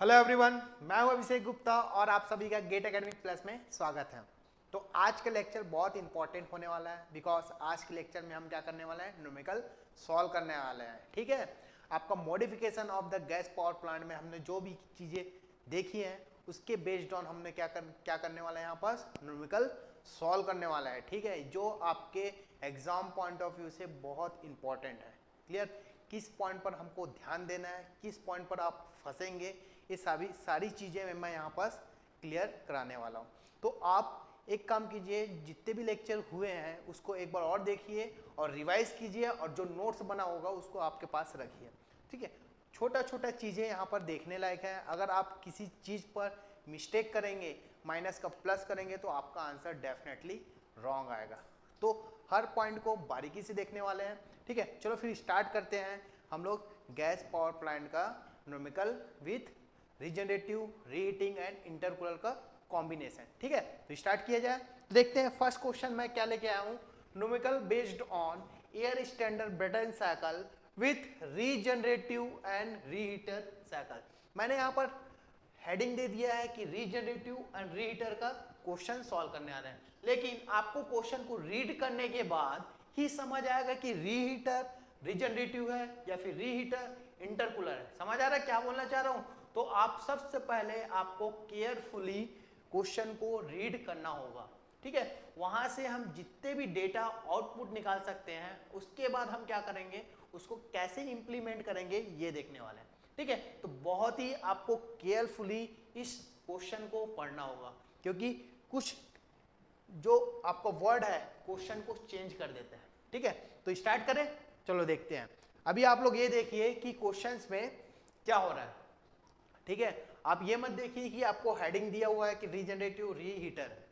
Hello everyone, मैं हूं अभिषेक गुप्ता और आप सभी का गेट एकेडमिक प्लस में स्वागत है। तो आज का लेक्चर बहुत इंपॉर्टेंट होने वाला है बिकॉज आज के लेक्चर में हम क्या करने वाले हैं, न्यूमेरिकल सॉल्व करने वाले हैं। ठीक है, आपका modification of the gas power plant में हमने जो भी चीज़ें देखी हैं उसके बेस्ड ऑन हमने क्या करने वाला है, यहाँ पर न्यूमेरिकल सॉल्व करने वाला है। ठीक है, जो आपके एग्जाम पॉइंट ऑफ व्यू से बहुत इंपॉर्टेंट है। क्लियर, किस पॉइंट पर हमको ध्यान देना है, किस पॉइंट पर आप फंसेंगे, ये सारी चीज़ें मैं यहाँ पर क्लियर कराने वाला हूँ। तो आप एक काम कीजिए, जितने भी लेक्चर हुए हैं उसको एक बार और देखिए और रिवाइज कीजिए और जो नोट्स बना होगा उसको आपके पास रखिए। ठीक है, छोटा छोटा चीज़ें यहाँ पर देखने लायक है। अगर आप किसी चीज़ पर मिस्टेक करेंगे, माइनस का प्लस करेंगे तो आपका आंसर डेफिनेटली रॉन्ग आएगा। तो हर पॉइंट को बारीकी से देखने वाले हैं। ठीक है, चलो फिर स्टार्ट करते हैं हम लोग गैस पावर प्लांट का numerical with regenerative, reheating and intercooler का कॉम्बिनेशन। ठीक है, तो स्टार्ट किया जाए। देखते हैं फर्स्ट क्वेश्चन मैं क्या लेके आया हूँ। Numerical based on air standard Brayton cycle with regenerative and reheater cycle. मैंने यहाँ पर हेडिंग दे दिया है कि रीजनरेटिव एंड रीहीटर का क्वेश्चन सॉल्व करने आ रहे हैं, लेकिन आपको क्वेश्चन को रीड करने के बाद ही समझ आएगा कि रीहीटर रीजनरेटिव है या फिर रीहीटर इंटरकूलर है। समझ आ रहा है क्या बोलना चाह रहा हूं? तो आप सबसे पहले आपको केयरफुली क्वेश्चन को रीड करना होगा। ठीक है, वहां से हम जितने भी डेटा आउटपुट निकाल सकते हैं उसके बाद हम क्या करेंगे, उसको कैसे इंप्लीमेंट करेंगे ये देखने वाले हैं। ठीक है, तो बहुत ही आपको केयरफुली इस क्वेश्चन को पढ़ना होगा क्योंकि कुछ जो आपका वर्ड है क्वेश्चन को चेंज कर देते हैं। ठीक है, तो स्टार्ट करें, चलो देखते हैं। अभी आप लोग ये देखिए कि क्वेश्चंस में क्या हो रहा है। ठीक है, आप ये मत देखिए कि आपको हेडिंग दिया हुआ है कि रीजनरेटिव रीहीटर है।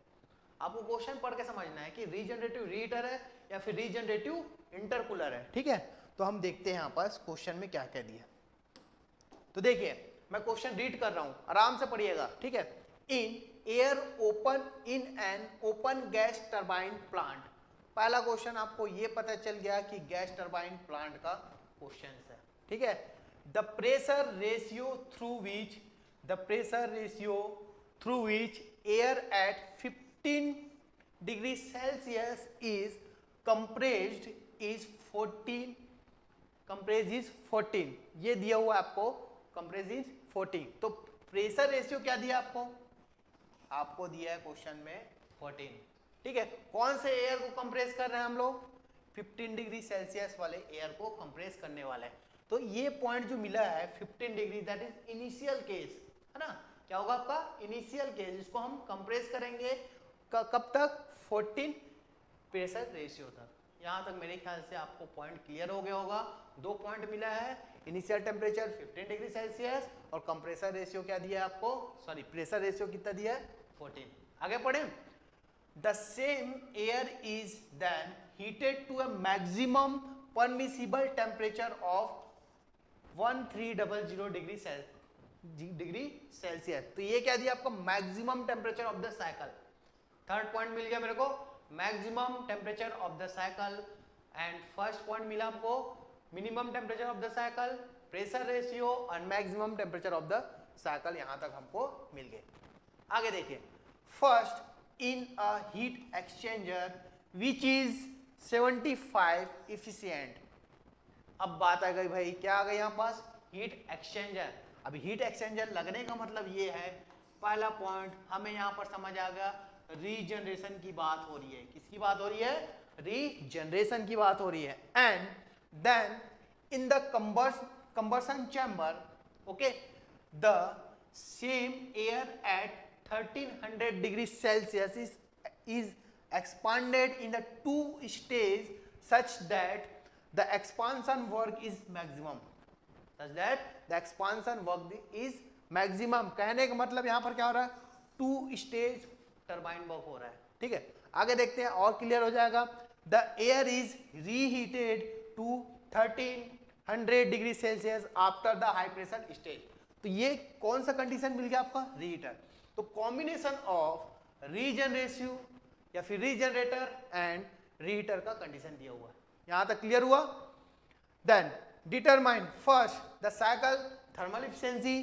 आपको क्वेश्चन पढ़ के समझना है कि रीजनरेटिव रीहीटर है या फिर रीजनरेटिव इंटरकूलर है। ठीक है, तो हम देखते हैं यहाँ पर क्वेश्चन में क्या कह दिया। तो देखिए मैं क्वेश्चन रीड कर रहा हूं, आराम से पढ़िएगा। ठीक है, in air open in an open gas turbine plant. पहला क्वेश्चन आपको ये पता चल गया कि गैस टरबाइन प्लांट का क्वेश्चन है। ठीक है, the pressure ratio through which air at 15 degree Celsius is compressed is 14। ये दिया हुआ आपको, कंप्रेस्ड इज 14। तो प्रेशर रेशियो क्या दिया आपको दिया है क्वेश्चन में 14। ठीक है, कौन से एयर को कंप्रेस कर रहे हैं हम लोग, 15 डिग्री सेल्सियस वाले एयर को कंप्रेस करने वाले हैं। तो ये पॉइंट जो मिला है 15 degree, that is initial case, है ना। क्या होगा आपका इनिशियल केस, इसको हम कंप्रेस करेंगे कब तक, 14 प्रेशर रेशियो तक। यहां तक मेरे ख्याल से आपको पॉइंट क्लियर हो गया होगा। दो पॉइंट मिला है, इनिशियल टेम्परेचर 15 डिग्री सेल्सियस और कंप्रेसर रेशियो क्या दिया है आपको, सॉरी प्रेशर रेशियो कितना दिया है, 14। आगे पढ़े, the same air is then heated to a maximum permissible temperature of 1300 degree Celsius. तो ये क्या दिया आपको, maximum temperature of the cycle. Third point मिल गया मेरे को, maximum temperature of the cycle. And first point मिला हमको minimum temperature of the cycle, pressure ratio और maximum temperature of the cycle. यहां तक हमको मिल गए। आगे देखिए, first in a heat exchanger which is 75 efficient. अब बात आ गई भाई, क्या आ गई यहाँ पास, हीट एक्सचेंजर। अब हीट एक्सचेंजर लगने का मतलब ये है, पहला पॉइंट हमें यहाँ पर समझ आ गया, रीजनरेशन की बात हो रही है। किसकी बात हो रही है, रीजनरेशन की बात हो रही है। And then in the combustion chamber, okay, the same air at 1300 degree Celsius is expanded in the two stage such that the expansion work is maximum, कहने का मतलब यहां पर क्या हो रहा है, 2 स्टेज टरबाइन वर्क हो रहा है। ठीक है, आगे देखते हैं और क्लियर हो जाएगा। The air is reheated to 1300 degree Celsius after the high pressure stage. तो ये कौन सा कंडीशन मिल गया आपका, रीहीटर। तो कॉम्बिनेशन ऑफ रीजनरेटिव या फिर रीजनरेटर एंड रीहीटर का कंडीशन दिया हुआ है। यहां तक क्लियर हुआ। Then determine first the cycle thermal efficiency,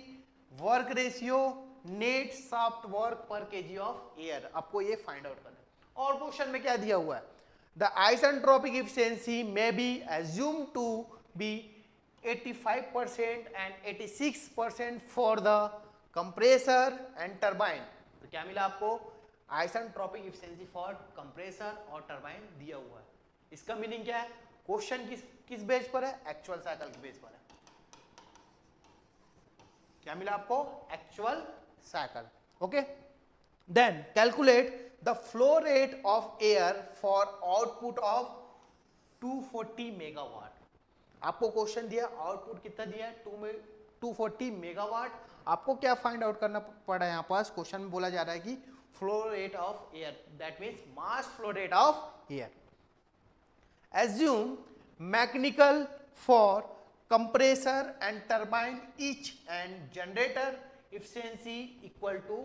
work ratio, net shaft work per KG of air, आपको ये फाइंड आउट करना है। और क्वेश्चन में क्या दिया हुआ है, the isentropic efficiency may be assume to be 85% and 86% for the compressor and turbine. तो क्या मिला आपको, आइसेंट्रोपिक एफिशिएंसी फॉर कंप्रेसर और टरबाइन दिया हुआ है। इसका मीनिंग क्या है, क्वेश्चन किस बेस पर है, एक्चुअल साइकिल के बेस पर है। क्या मिला आपको, actual cycle. Okay, then calculate the flow rate of air for output of 240 megawatt. आपको क्वेश्चन दिया, आउटपुट कितना दिया है, 240 मेगावाट। आपको क्या फाइंड आउट करना पड़ा है, यहाँ पास क्वेश्चन में बोला जा रहा है कि flow rate of air, that means mass flow rate of air. Assume mechanical for compressor and turbine each and generator efficiency equal to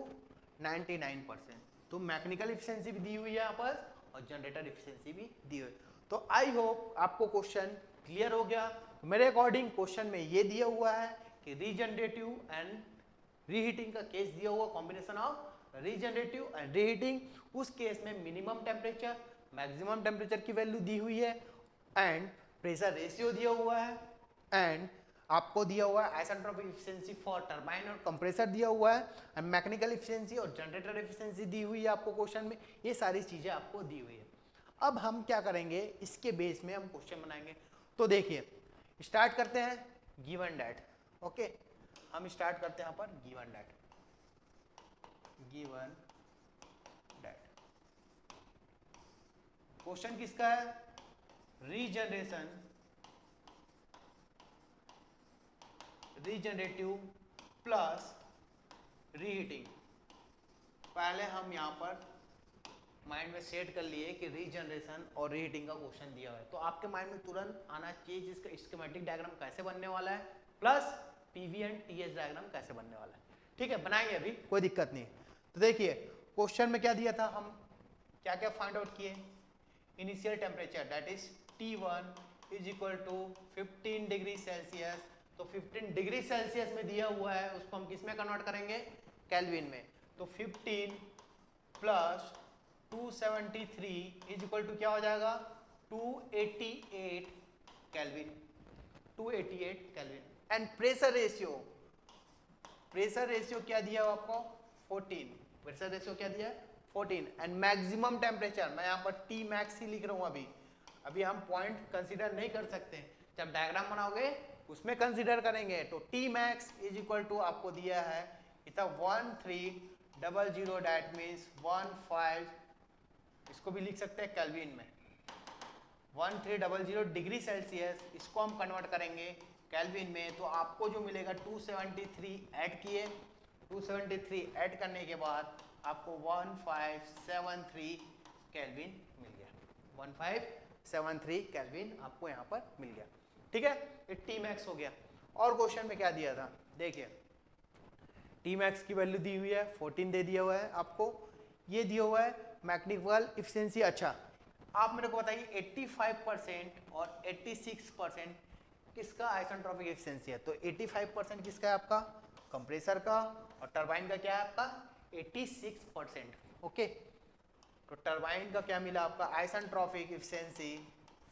99%। तो मैकेनिकल एफिशिएंसी भी दी हुई है यहाँ पर और जनरेटर एफिशिएंसी भी दी हुई है। तो आई होप आपको क्वेश्चन क्लियर हो गया। तो मेरे अकॉर्डिंग क्वेश्चन में ये दिया हुआ है कि रीजनरेटिव एंड रीहीटिंग का केस दिया हुआ, combination of regenerative and reheating. उस केस में मिनिमम टेम्परेचर, मैक्सिमम टेम्परेचर की वैल्यू दी हुई है एंड प्रेशर रेशियो दिया हुआ है एंड आपको दिया हुआ है आइसेंट्रोपिक एफिशिएंसी फॉर टरबाइन और कंप्रेसर दिया हुआ है एंड मैकेनिकल एफिशिएंसी और जनरेटर एफिशिएंसी दी हुई है आपको क्वेश्चन में। ये सारी चीजें आपको दी हुई है। अब हम क्या करेंगे, इसके बेस में हम क्वेश्चन बनाएंगे। तो देखिए स्टार्ट करते हैं गिवन दैट। ओके, हम स्टार्ट करते हैं यहाँ पर given that, given that. Question किसका है, रीजनरेशन, रीजनरेटिव प्लस रीहीटिंग। पहले हम यहाँ पर माइंड में सेट कर लिए कि रीजनरेशन और रीहीटिंग का क्वेश्चन दिया हुआ है। तो आपके माइंड में तुरंत आना चाहिए जिसका स्कीमेटिक डायग्राम कैसे बनने वाला है plus PV and TH diagram कैसे बनने वाला है। ठीक है, बनाएंगे, अभी कोई दिक्कत नहीं। तो देखिए क्वेश्चन में क्या दिया था, हम क्या क्या फाइंड आउट किए। Initial temperature that is T1 is equal to 15 degree Celsius. तो 15 डिग्री सेल्सियस में दिया हुआ है, उसको हम किस में कन्वर्ट करेंगे, केल्विन में। तो 15 प्लस 273 इज इक्वल टू क्या हो जाएगा, 288 kelvin, 288 kelvin. And pressure ratio, pressure ratio क्या दिया हुआ आपको, 14। प्रेशर रेशियो क्या दिया है, 14। एंड मैक्सिमम टेम्परेचर, मैं यहाँ पर टी मैक्स ही लिख रहा हूँ। अभी हम पॉइंट कंसीडर नहीं कर सकते, जब डायग्राम बनाओगे उसमें कंसीडर करेंगे। तो T max is equal to आपको दिया है इतना 1300, दैट मीन्स 15, इसको भी लिख सकते हैं केल्विन में, 1300 डिग्री सेल्सियस। इसको हम कन्वर्ट करेंगे केल्विन में, तो आपको जो मिलेगा 273 ऐड किए, 273 ऐड करने के बाद आपको 1573 केल्विन मिल गया, 1573 केल्विन आपको यहाँ पर मिल गया। ठीक है, ये टी मैक्स हो गया। और क्वेश्चन में क्या दिया था, देखिए टी मैक्स की वैल्यू दी हुई है 14 दे दिया हुआ है आपको, ये दिया हुआ है मैकेनिकल एफिशिएंसी। अच्छा, आप मेरे को बताइए 85% और 86% किसका आइसेंट्रोपिक एफिशिएंसी है। तो 85% किसका है, आपका कंप्रेसर का, और टरबाइन का क्या है आपका 86%। ओके, तो टरबाइन का क्या मिला आपका, isentropic efficiency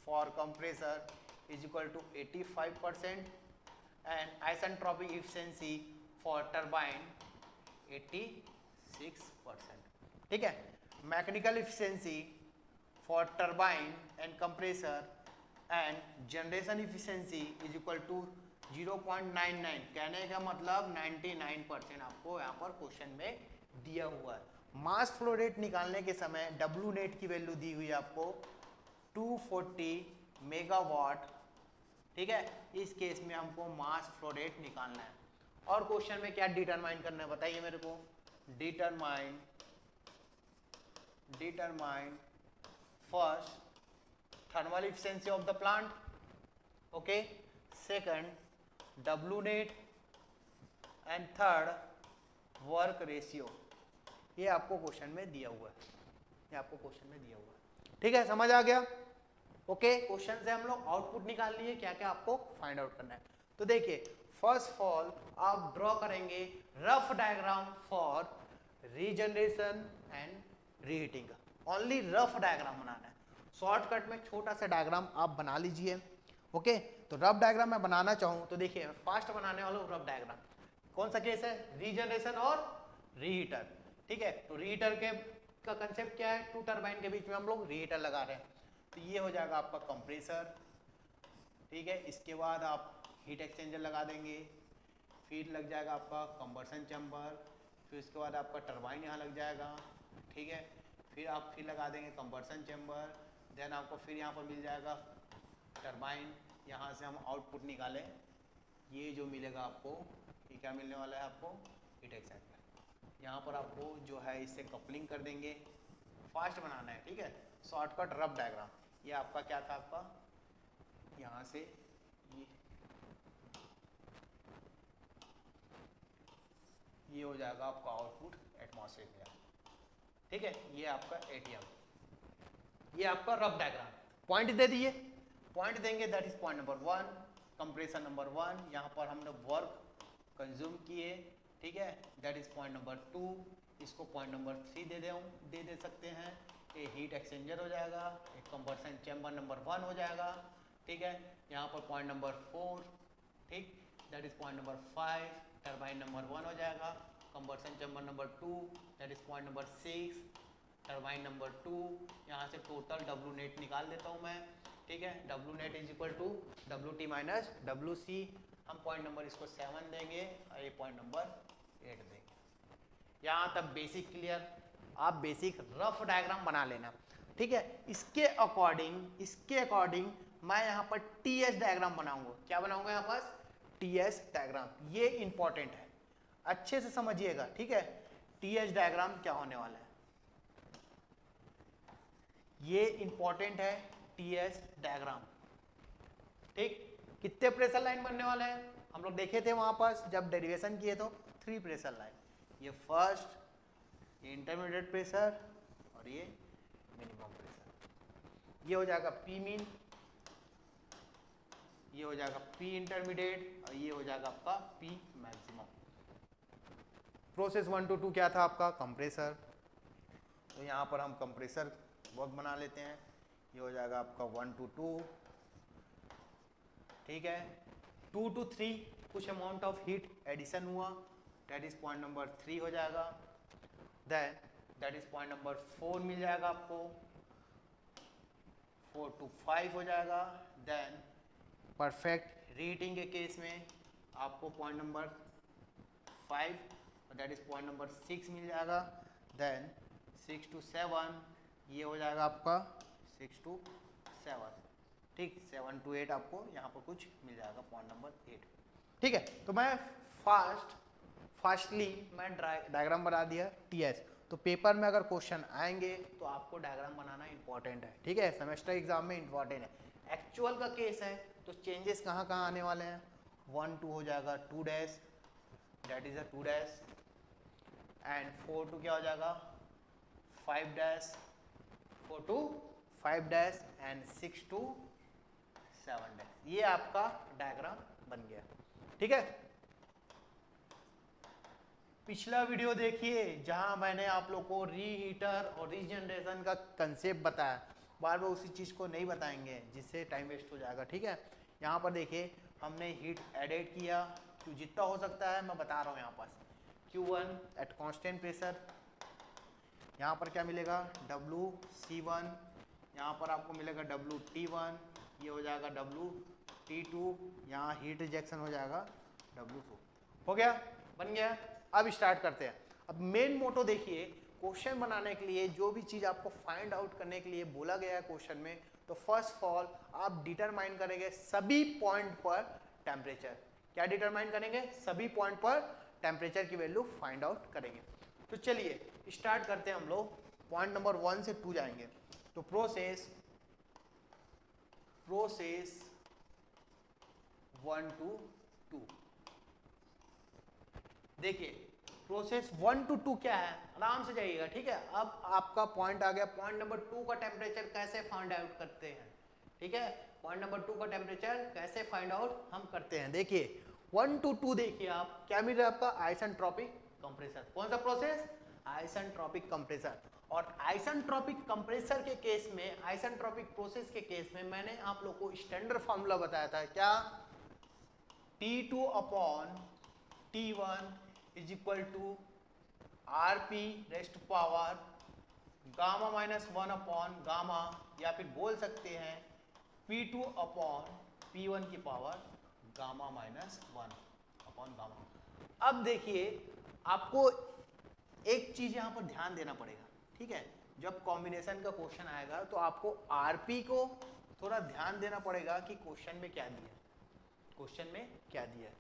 for compressor is equal to 85% and isentropic efficiency for turbine 86%। ठीक है, mechanical efficiency for turbine and compressor and generation efficiency is equal to 0.99। कहने का मतलब 99% आपको यहाँ पर क्वेश्चन में दिया हुआ है। मास फ्लो रेट निकालने के समय डब्ल्यू नेट की वैल्यू दी हुई है आपको 240 मेगावाट। ठीक है, इस केस में हमको मास फ्लो रेट निकालना है। और क्वेश्चन में क्या डिटरमाइन करना है बताइए मेरे को, determine first thermal efficiency of the plant, okay, second W net and third work ratio. ये आपको क्वेश्चन में दिया हुआ है, ये आपको क्वेश्चन में दिया हुआ है। ठीक है, समझ आ गया। ओके, क्वेश्चन से हम लोग आउटपुट निकाल लिए, क्या क्या आपको फाइंड आउट करना है। तो देखिए फर्स्ट ऑफ ऑल आप ड्रॉ करेंगे rough diagram for regeneration and reheating का। ओनली रफ डायग्राम बनाना है, शॉर्टकट में छोटा सा डायग्राम आप बना लीजिए। ओके, तो रफ डायग्राम मैं बनाना चाहूँ तो देखिए मैं फास्ट बनाने वाला हूँ रफ डायग्राम। कौन सा केस है? रीजनरेशन और रीहीटर। ठीक है, तो रीहीटर के का कंसेप्ट क्या है? 2 टरबाइन के बीच में हम लोग रीहीटर लगा रहे हैं, तो ये हो जाएगा आपका कंप्रेसर। ठीक है, इसके बाद आप हीट एक्सचेंजर लगा देंगे, फिर लग जाएगा आपका कंबर्सन चैम्बर, फिर उसके बाद आपका टरबाइन यहाँ लग जाएगा। ठीक है, फिर आप फिर लगा देंगे कंबर्सन चैम्बर, देन आपको फिर यहाँ पर मिल जाएगा टरबाइन। यहाँ से हम आउटपुट निकालें, ये जो मिलेगा आपको, ये क्या मिलने वाला है आपको? Heat exchanger. यहाँ पर आपको जो है इससे कपलिंग कर देंगे, फास्ट बनाना है। ठीक है, शॉर्टकट रफ डायग्राम। ये आपका क्या था? आपका यहाँ से ये हो जाएगा आपका आउटपुट एटमॉस्फेयर में। ठीक है, ये आपका एटीएम, ये आपका रफ डायग्राम। पॉइंट दे दिए, पॉइंट देंगे, that is point number 1, compressor number 1। यहाँ पर हमने वर्क कंज्यूम किए। ठीक है, दैट इज पॉइंट नंबर 2। इसको पॉइंट नंबर 3 दे सकते हैं। ये हीट एक्सचेंजर हो जाएगा, एक कंबर्सन चैम्बर नंबर 1 हो जाएगा। ठीक है, यहाँ पर पॉइंट नंबर 4, ठीक, that is point number 5, turbine number 1 हो जाएगा। Combustion chamber number 2, that is point number 6, turbine number 2। यहाँ से टोटल डब्ल्यू नेट निकाल देता हूँ मैं। ठीक है, W net is equal to W T minus W C. हम पॉइंट नंबर इसको 7 देंगे और ये पॉइंट नंबर 8 देंगे। यहाँ तक बेसिक क्लियर। आप बेसिक रफ डायग्राम बना लेना। ठीक है, इसके अकॉर्डिंग मैं यहाँ पर टीएस डायग्राम बनाऊंगा। क्या बनाऊंगा यहाँ पर? TS diagram. ये इंपॉर्टेंट है, अच्छे से समझिएगा। ठीक है, टीएस डायग्राम क्या होने वाला है, ये इंपॉर्टेंट है टीएस डायग्राम। ठीक, कितने प्रेशर लाइन बनने वाले हैं हम लोग देखे थे वहां पर जब डेरिवेशन किए तो 3 प्रेशर लाइन। ये फर्स्ट, ये इंटरमीडिएट प्रेशर और ये मिनिमम प्रेशर। ये हो जाएगा पी मीन, ये हो जाएगा पी इंटरमीडिएट और ये हो जाएगा आपका पी मैक्सिमम। प्रोसेस 1 to 2 क्या था आपका? कंप्रेसर। तो यहाँ पर हम कंप्रेसर वर्क बना लेते हैं। ये हो जाएगा आपका 1 to 2। ठीक है, 2 to 3 कुछ अमाउंट ऑफ हीट एडिशन हुआ, दैट इज पॉइंट नंबर 3 हो जाएगा। Then that is point number 4 मिल जाएगा आपको, 4 to 5 हो जाएगा। देन परफेक्ट रीहीटिंग के केस में आपको point number 5 that is point number 6 मिल जाएगा। देन 6 to 7 ये हो जाएगा आपका 6 to 7। ठीक, 7 to 8 आपको यहाँ पर कुछ मिल जाएगा पॉइंट नंबर 8। ठीक है, तो मैं फास्टली मैं डायग्राम बना दिया टीएस। तो पेपर में अगर क्वेश्चन आएंगे तो आपको डायग्राम बनाना इंपॉर्टेंट है। ठीक है, सेमेस्टर एग्जाम में इंपॉर्टेंट है। एक्चुअल का केस है तो चेंजेस कहाँ कहाँ आने वाले हैं? 1 2 हो जाएगा 2 dash, that is a 2 dash. And 4 2 क्या हो जाएगा? 5 डैश, 4 2 5 डैश एंड 6 2 7 डैश। ये आपका डायग्राम बन गया। ठीक है, पिछला वीडियो देखिए जहां मैंने आप लोग को रीहीटर और रीजनरेशन का कंसेप्ट बताया। बार बार उसी चीज़ को नहीं बताएंगे जिससे टाइम वेस्ट हो जाएगा। ठीक है, यहाँ पर देखिए हमने हीट एडेड किया, क्यों जितना हो सकता है मैं बता रहा हूँ। यहाँ पर Q1 एट कांस्टेंट प्रेशर, यहाँ पर क्या मिलेगा? WC1, यहाँ पर आपको मिलेगा WT1, ये हो जाएगा WT2, यहाँ हीट रिजेक्शन हो जाएगा W2। हो गया, बन गया। अब स्टार्ट करते हैं। अब मेन मोटो देखिए, क्वेश्चन बनाने के लिए जो भी चीज़ आपको फाइंड आउट करने के लिए बोला गया है क्वेश्चन में, तो फर्स्ट ऑफ ऑल आप डिटरमाइन करेंगे सभी पॉइंट पर टेम्परेचर। क्या डिटरमाइन करेंगे? सभी पॉइंट पर टेम्परेचर की वैल्यू फाइंड आउट करेंगे। तो चलिए स्टार्ट करते हैं हम लोग। पॉइंट नंबर 1 से 2 जाएंगे। तो प्रोसेस 1 to 2। देखिए प्रोसेस 1 to 2 क्या है, आराम से जाइएगा। ठीक है, अब आपका पॉइंट आ गया। पॉइंट नंबर 2 का टेम्परेचर कैसे फाइंड आउट करते हैं? ठीक है, पॉइंट नंबर 2 का टेम्परेचर कैसे फाइंड आउट हम करते हैं? देखिए 1 to 2 देखिए आप क्या मिल रहा है आपका आइसेंट्रोपिक कंप्रेसर। कौन सा प्रोसेस? Isentropic compressor. और आइसेंट्रोपिक कंप्रेसर के केस में, आइसेंट्रोपिक प्रोसेस के केस में मैंने आप लोग को स्टैंडर्ड फॉर्मूला बताया था क्या? T2 upon T1 is equal to RP raised power gamma minus 1 upon gamma, या फिर बोल सकते हैं P2 अपॉन P1 की power gamma minus 1 upon gamma. अब देखिए आपको एक चीज यहां पर ध्यान देना पड़ेगा, ठीक है? जब कॉम्बिनेशन का क्वेश्चन आएगा तो आपको आरपी को थोड़ा ध्यान देना पड़ेगा कि क्वेश्चन में क्या दिया है, क्वेश्चन में क्या दिया है।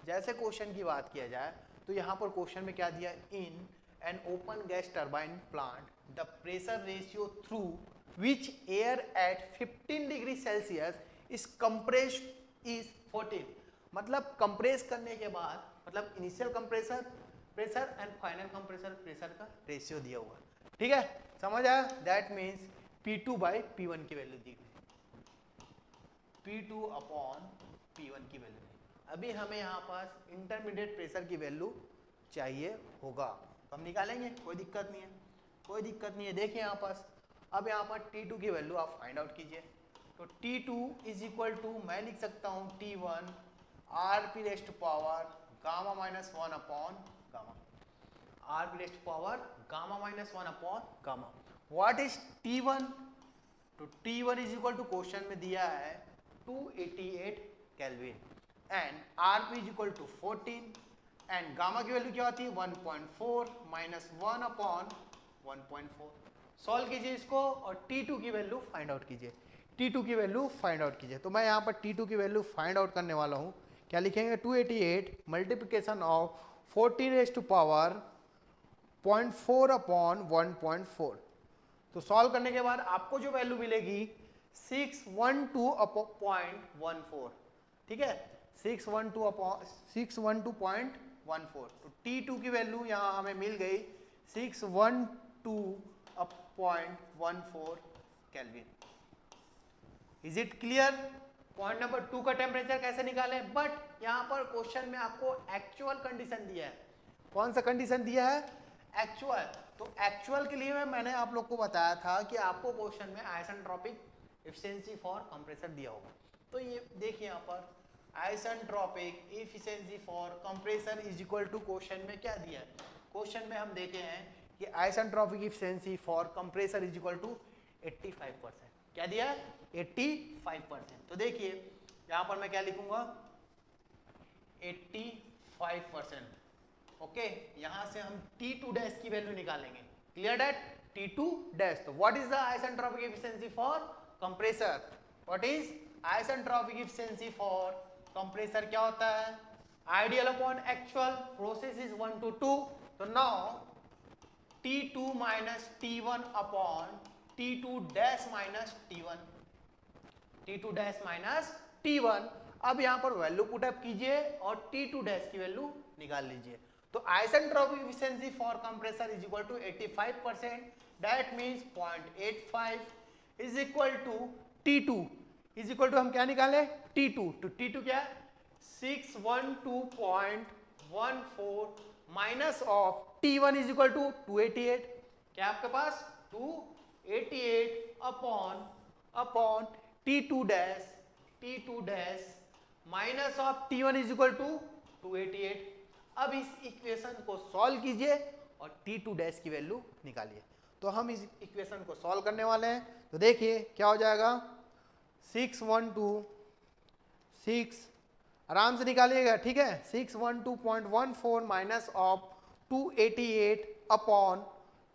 जैसे क्वेश्चन की बात किया जाए तो यहाँ पर क्वेश्चन में क्या दिया है? In an open gas turbine plant the pressure ratio through which air at 15 degree Celsius is compressed is 14। मतलब कंप्रेस करने के बाद, मतलब initial compressor pressure and final compressor pressure का रेशियो दिया हुआ, ठीक है? समझ आया? That means P2 by P1 की वैल्यू दी गई, P2 अपॉन P1 की वैल्यू दी। अभी हमें यहाँ पास इंटरमीडिएट प्रेशर की वैल्यू चाहिए होगा, तो हम निकालेंगे, कोई दिक्कत नहीं है, कोई दिक्कत नहीं है। देखिए यहाँ पास, अब यहाँ पर T2 की वैल्यू आप फाइंड आउट कीजिए। तो T2 इज इक्वल टू, मैं लिख सकता हूँ T1 RP raised power gamma minus 1 upon gamma, RP raised power gamma minus 1 upon gamma. What is T1? तो T1 is equal to question में दिया है 288 kelvin and RP is equal to 14 and gamma की value क्या होती है? 1.4 minus 1 upon 1.4। Solve कीजिए इसको और T2 की वैल्यू फाइंड आउट कीजिए, T2 की वैल्यू फाइंड आउट कीजिए। तो मैं यहाँ पर T2 की वैल्यू फाइंड आउट करने वाला हूँ। क्या लिखेंगे? 288 multiplication of 14 raise to power 0.4 upon 1.4। तो सॉल्व करने के बाद आपको जो वैल्यू मिलेगी 612.14, ठीक है? 612.14। तो T2 की वैल्यू यहाँ हमें मिल गई 612.14 kelvin. Is it clear? Point number 2 का टेम्परेचर कैसे निकालें? बट यहाँ पर क्वेश्चन में आपको एक्चुअल कंडीशन दिया है। कौन सा कंडीशन दिया है? एक्चुअल। तो एक्चुअल के लिए मैंने आप लोग को बताया था कि आपको क्वेश्चन में आइसेंट्रोपिक एफिशिएंसी फॉर कंप्रेसर दिया होगा। तो ये देखिए यहाँ पर isentropic efficiency for compressor is equal to, question में क्या दिया है? क्वेश्चन में हम देखे हैं कि isentropic efficiency for compressor is equal to 85%। क्या दिया है? 85%। तो देखिए यहाँ पर मैं क्या लिखूंगा? 85%। ओके, यहां से हम T2 डैश की वैल्यू निकालेंगे। Clear that? T2 dash. तो what is the isentropic efficiency for compressor? What is isentropic efficiency for compressor? क्या होता है? Ideal upon actual, process is 1 to 2। तो now T2 minus T1 upon T2 dash minus T1, T2 dash minus T1। अब यहां पर value put up कीजिए और T2 dash की वैल्यू निकाल लीजिए। तो isentropic efficiency for compressor is equal to 85%, that means 0.85 is equal to T2 is equal to, हम क्या निकाले? T2। तो T2 क्या है? 612.14 minus of T1 is equal to 288। क्या आपके पास? 288 upon T2 dash minus of T1 is equal to 288। अब इस इक्वेशन को सॉल्व कीजिए और T2 डैश की वैल्यू निकालिए। तो हम इस इक्वेशन को सॉल्व करने वाले हैं। तो देखिए क्या हो जाएगा? 612.6 आराम से निकालिएगा, ठीक है? 612.14 माइनस ऑफ 288 अपॉन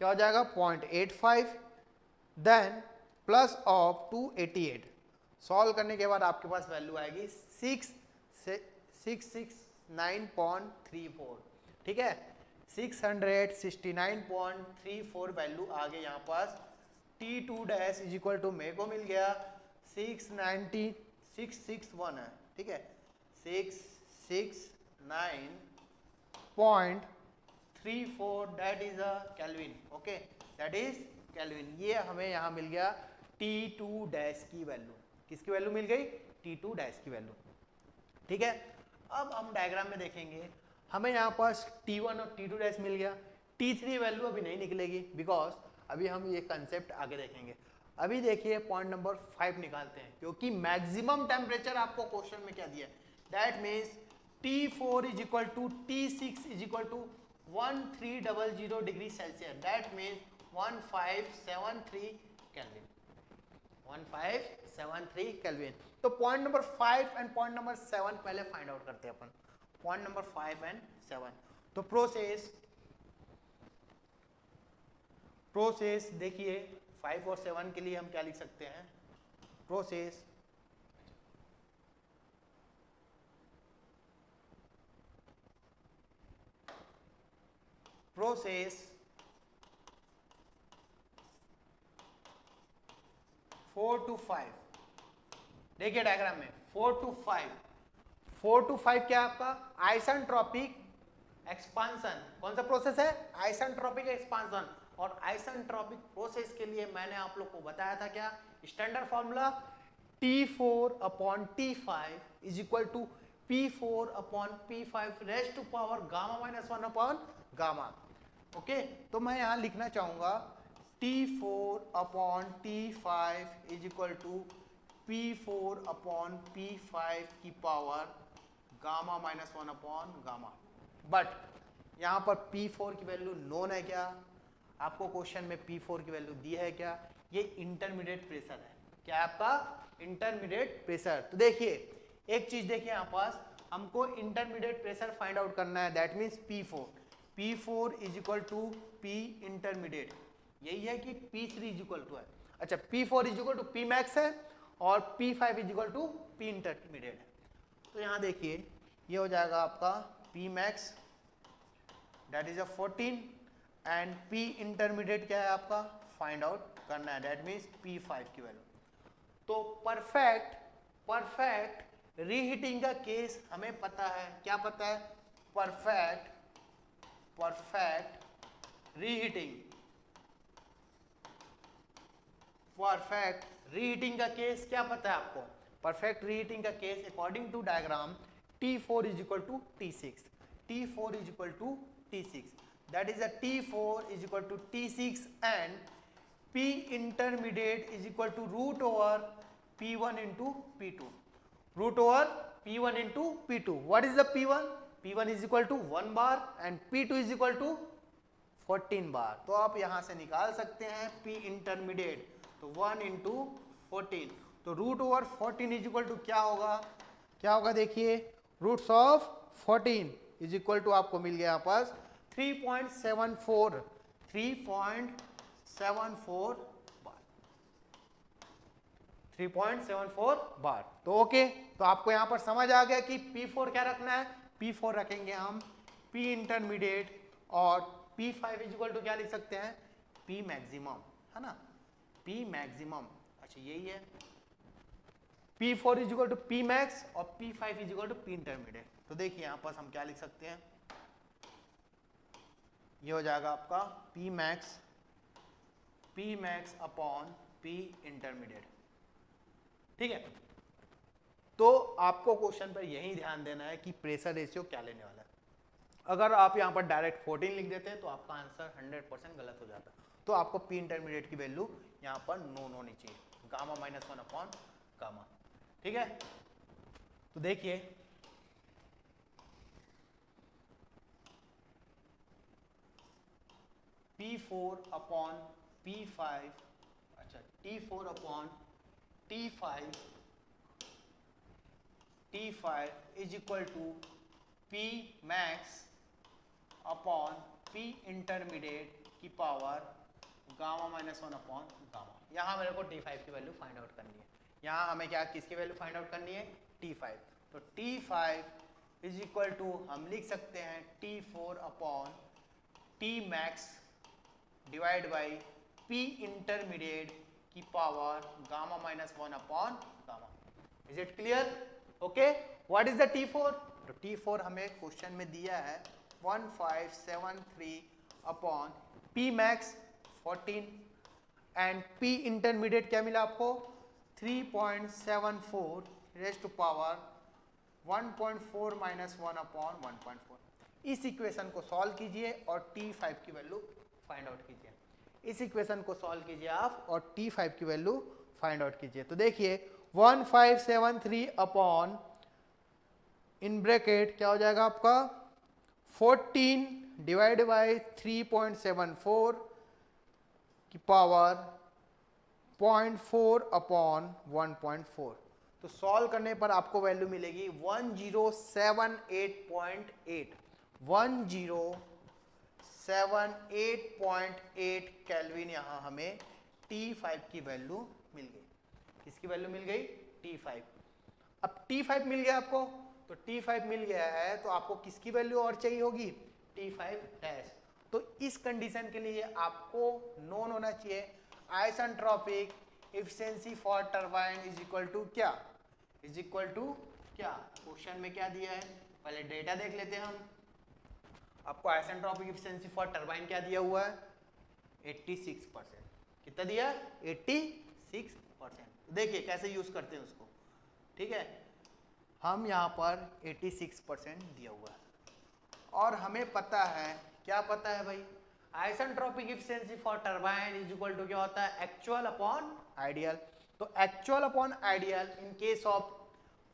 क्या हो जाएगा? 0.85 देन प्लस ऑफ 288। सॉल्व करने के बाद आपके पास वैल्यू आएगी 669.34, ठीक है? 669.34 वैल्यू आ गई यहाँ पास। T2 dash is equal to मेरे को मिल गया 661 है, ठीक है? 669.34 that is a kelvin. Okay, that is kelvin. ये हमें यहाँ मिल गया T2 डैश की वैल्यू। किसकी वैल्यू मिल गई? T2 डैश की वैल्यू, ठीक है? अब हम डायग्राम में देखेंगे, हमें यहाँ पास T1 और T2 डैश मिल गया, T3 वैल्यू अभी नहीं निकलेगी बिकॉज अभी हम ये कंसेप्ट आगे देखेंगे। अभी देखिए पॉइंट नंबर 5 निकालते हैं, क्योंकि मैक्सिमम टेम्परेचर आपको क्वेश्चन में क्या दिया है, that means T4 is equal to T6 is equal to 1300 degree Celsius, that means 1573 kelvin, 1573 kelvin. तो point number 5 and point number 7 पहले फाइंड आउट करते हैं अपन, पॉइंट नंबर 5 एंड 7। तो प्रोसेस देखिए 5 और 7 के लिए हम क्या लिख सकते हैं, प्रोसेस प्रोसेस 4 to 5, देखिए डायग्राम में 4 to 5 क्या है आपका, आइसेंट्रोपिक एक्सपांशन। कौन सा प्रोसेस है, आइसेंट्रोपिक एक्सपांशन। और आइसेंट्रोपिक प्रोसेस के लिए मैंने आप लोग को बताया था क्या, standard formula T4 upon T5 is equal to P4 upon P5 raise to power gamma minus 1 upon gamma. Okay, तो मैं यहां लिखना चाहूंगा T4 upon T5 is equal to P4 upon P5 की power gamma minus 1 upon gamma. But यहां पर P4 की value known है क्या, आपको क्वेश्चन में P4 की वैल्यू दी है क्या, ये इंटरमीडिएट प्रेशर है, क्या है आपका इंटरमीडिएट प्रेशर। तो देखिए एक चीज देखिए यहाँ पास, हमको इंटरमीडिएट प्रेशर फाइंड आउट करना है, that means P4 is equal to P intermediate, यही है कि P3 इज इक्वल टू है, अच्छा P4 is equal to P max है और P5 is equal to P intermediate है। तो यहाँ देखिए ये हो जाएगा आपका P max that is 14 and P intermediate क्या है आपका फाइंड आउट करना है, दैट मीन्स P5 की वैल्यू। तो परफेक्ट रीहीटिंग का केस हमें पता है, क्या पता है, परफेक्ट रीहीटिंग का केस क्या पता है आपको, परफेक्ट रीहीटिंग का case according to diagram T4 is equal to T6, T4 is equal to T6, that is a T4 is equal to T6 and P intermediate is equal to root over P1 into P2, root over P1 into P2. What is the P1? P1 is equal to 1 bar and P2 is equal to 14 bar. तो आप यहाँ से निकाल सकते हैं P intermediate, तो 1 into 14, तो root over 14 is equal to क्या होगा देखिए, roots of 14 is equal to आपको मिल गया यहाँ पास 3.74 बार, 3.74 बार। तो ओके, तो आपको यहां पर समझ आ गया कि P4 क्या रखना है, P4 रखेंगे हम P इंटरमीडिएट और P5 इज इक्वल टू क्या लिख सकते हैं, P मैक्सिमम, है ना, P मैक्सिमम, अच्छा यही है, P4 is equal to P max और P5 is equal to P intermediate. तो देखिए यहां पर हम क्या लिख सकते हैं, ये हो जाएगा आपका P max upon P intermediate, ठीक है। तो आपको क्वेश्चन पर यही ध्यान देना है कि प्रेशर रेशियो क्या लेने वाला है। अगर आप यहाँ पर डायरेक्ट 14 लिख देते हैं तो आपका आंसर 100% गलत हो जाता, तो आपको P इंटरमीडिएट की वैल्यू यहाँ पर नोन होनी चाहिए, गामा माइनस 1 अपॉन गामा, ठीक है। तो देखिए P4 अपॉन P5, अच्छा T4 upon T5 is equal to P max upon P intermediate की power gamma minus 1 upon gamma. यहाँ मेरे को T5 की वैल्यू फाइंड आउट करनी है, यहाँ हमें क्या किसकी वैल्यू फाइंड आउट करनी है, T5। तो T5 इज इक्वल टू हम लिख सकते हैं T4 upon T max divide by P intermediate की power gamma minus 1 upon gamma. Is it clear? Okay, what is the T4? तो T4 हमें क्वेश्चन में दिया है 1573 upon P max 14 and P intermediate क्या मिला आपको 3.74 raise to power 1.4 minus 1 upon 1.4। इस इक्वेशन को सॉल्व कीजिए और T5 की वैल्यू फाइंड आउट कीजिए। इस इक्वेशन को सॉल्व कीजिए आप और T5 की वैल्यू फाइंड आउट कीजिए। तो देखिए 1573 अपॉन इन ब्रैकेट क्या हो जाएगा आपका 14 डिवाइड बाई 3.74 की पावर 0.4 अपॉन 1.4। तो सॉल्व करने पर आपको वैल्यू मिलेगी 1078.8 1078.8 केल्विन। यहां हमें T5 की वैल्यू मिल गई। किसकी वैल्यू मिल गई? T5। अब T5 मिल गया आपको, तो T5 मिल गया है तो आपको किसकी वैल्यू और चाहिए होगी? T5 dash. तो इस कंडीशन के लिए आपको नोन होना चाहिए isentropic efficiency for turbine is equal to क्या? इज इक्वल टू क्या? क्वेश्चन में क्या दिया है, पहले डेटा देख लेते हैं हम। आपको आइसेंट्रोपिक एफिशिएंसी फॉर टरबाइन क्या दिया हुआ है? 86%। कितना दिया? 86%। देखिए कैसे यूज करते हैं उसको। ठीक है, हम यहाँ पर 86% दिया हुआ है और हमें पता है, क्या पता है भाई? Isentropic efficiency for turbine is equal to क्या होता है? Actual upon ideal. तो actual upon ideal in case of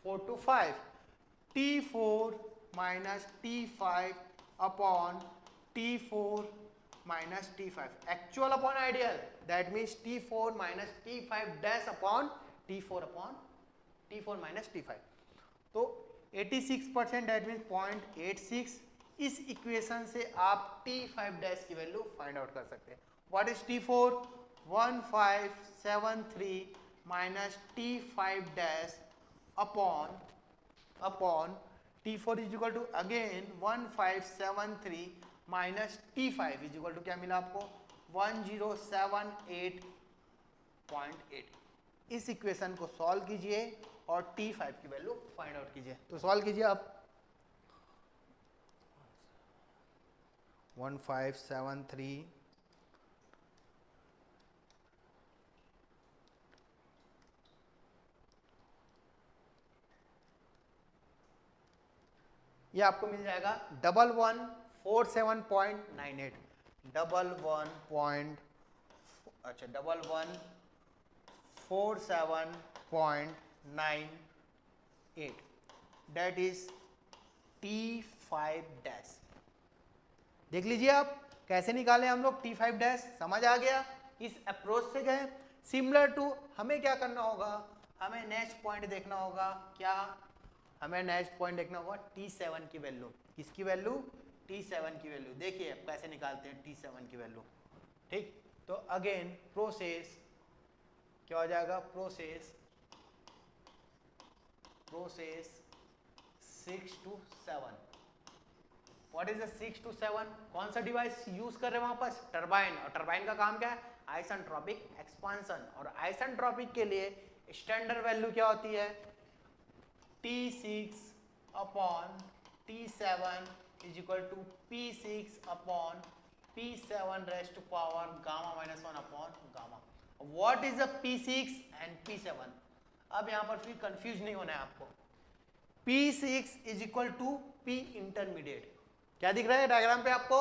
4 to 5 T4 minus T5 upon T4 minus T5। Actual upon ideal that means T4 minus T5 dash upon T4 minus T5। तो 86% that means 0.86। इस equation से आप T5 dash की value find out कर सकते हैं। What is T4? 1573 minus T5 dash upon T4 is equal to again 1573 minus T5 is equal to क्या मिला आपको? 1078.8। इस इक्वेशन को सॉल्व कीजिए और T5 की वैल्यू फाइंड आउट कीजिए। तो सॉल्व कीजिए आप। 1573 ये आपको मिल जाएगा 1147.98 1147.98 दैट इज T5 डैश। देख लीजिए आप कैसे निकाले हम लोग T5 डैश। समझ आ गया? इस अप्रोच से गए। सिमिलर टू हमें क्या करना होगा? हमें नेक्स्ट पॉइंट देखना होगा। क्या? हमें नेक्स्ट पॉइंट देखना होगा T7 की वैल्यू। किसकी वैल्यू? T7 की वैल्यू। देखिए अब कैसे निकालते हैं T7 की वैल्यू। ठीक, तो अगेन प्रोसेस क्या हो जाएगा? Process 6 to 7। What is the 6 to 7? कौन सा डिवाइस यूज कर रहे हैं वहां पर? टरबाइन। और टरबाइन का काम क्या है? Isentropic expansion. और आइसेंट्रोपिक के लिए स्टैंडर्ड वैल्यू क्या होती है? T6 upon T7 is equal to P6 upon P7 raised to power gamma minus 1 upon gamma. What is the P6 and P7? अब यहां पर फिर कंफ्यूज नहीं होना है आपको। P6 is equal to P intermediate. क्या दिख रहा है डायग्राम पे आपको?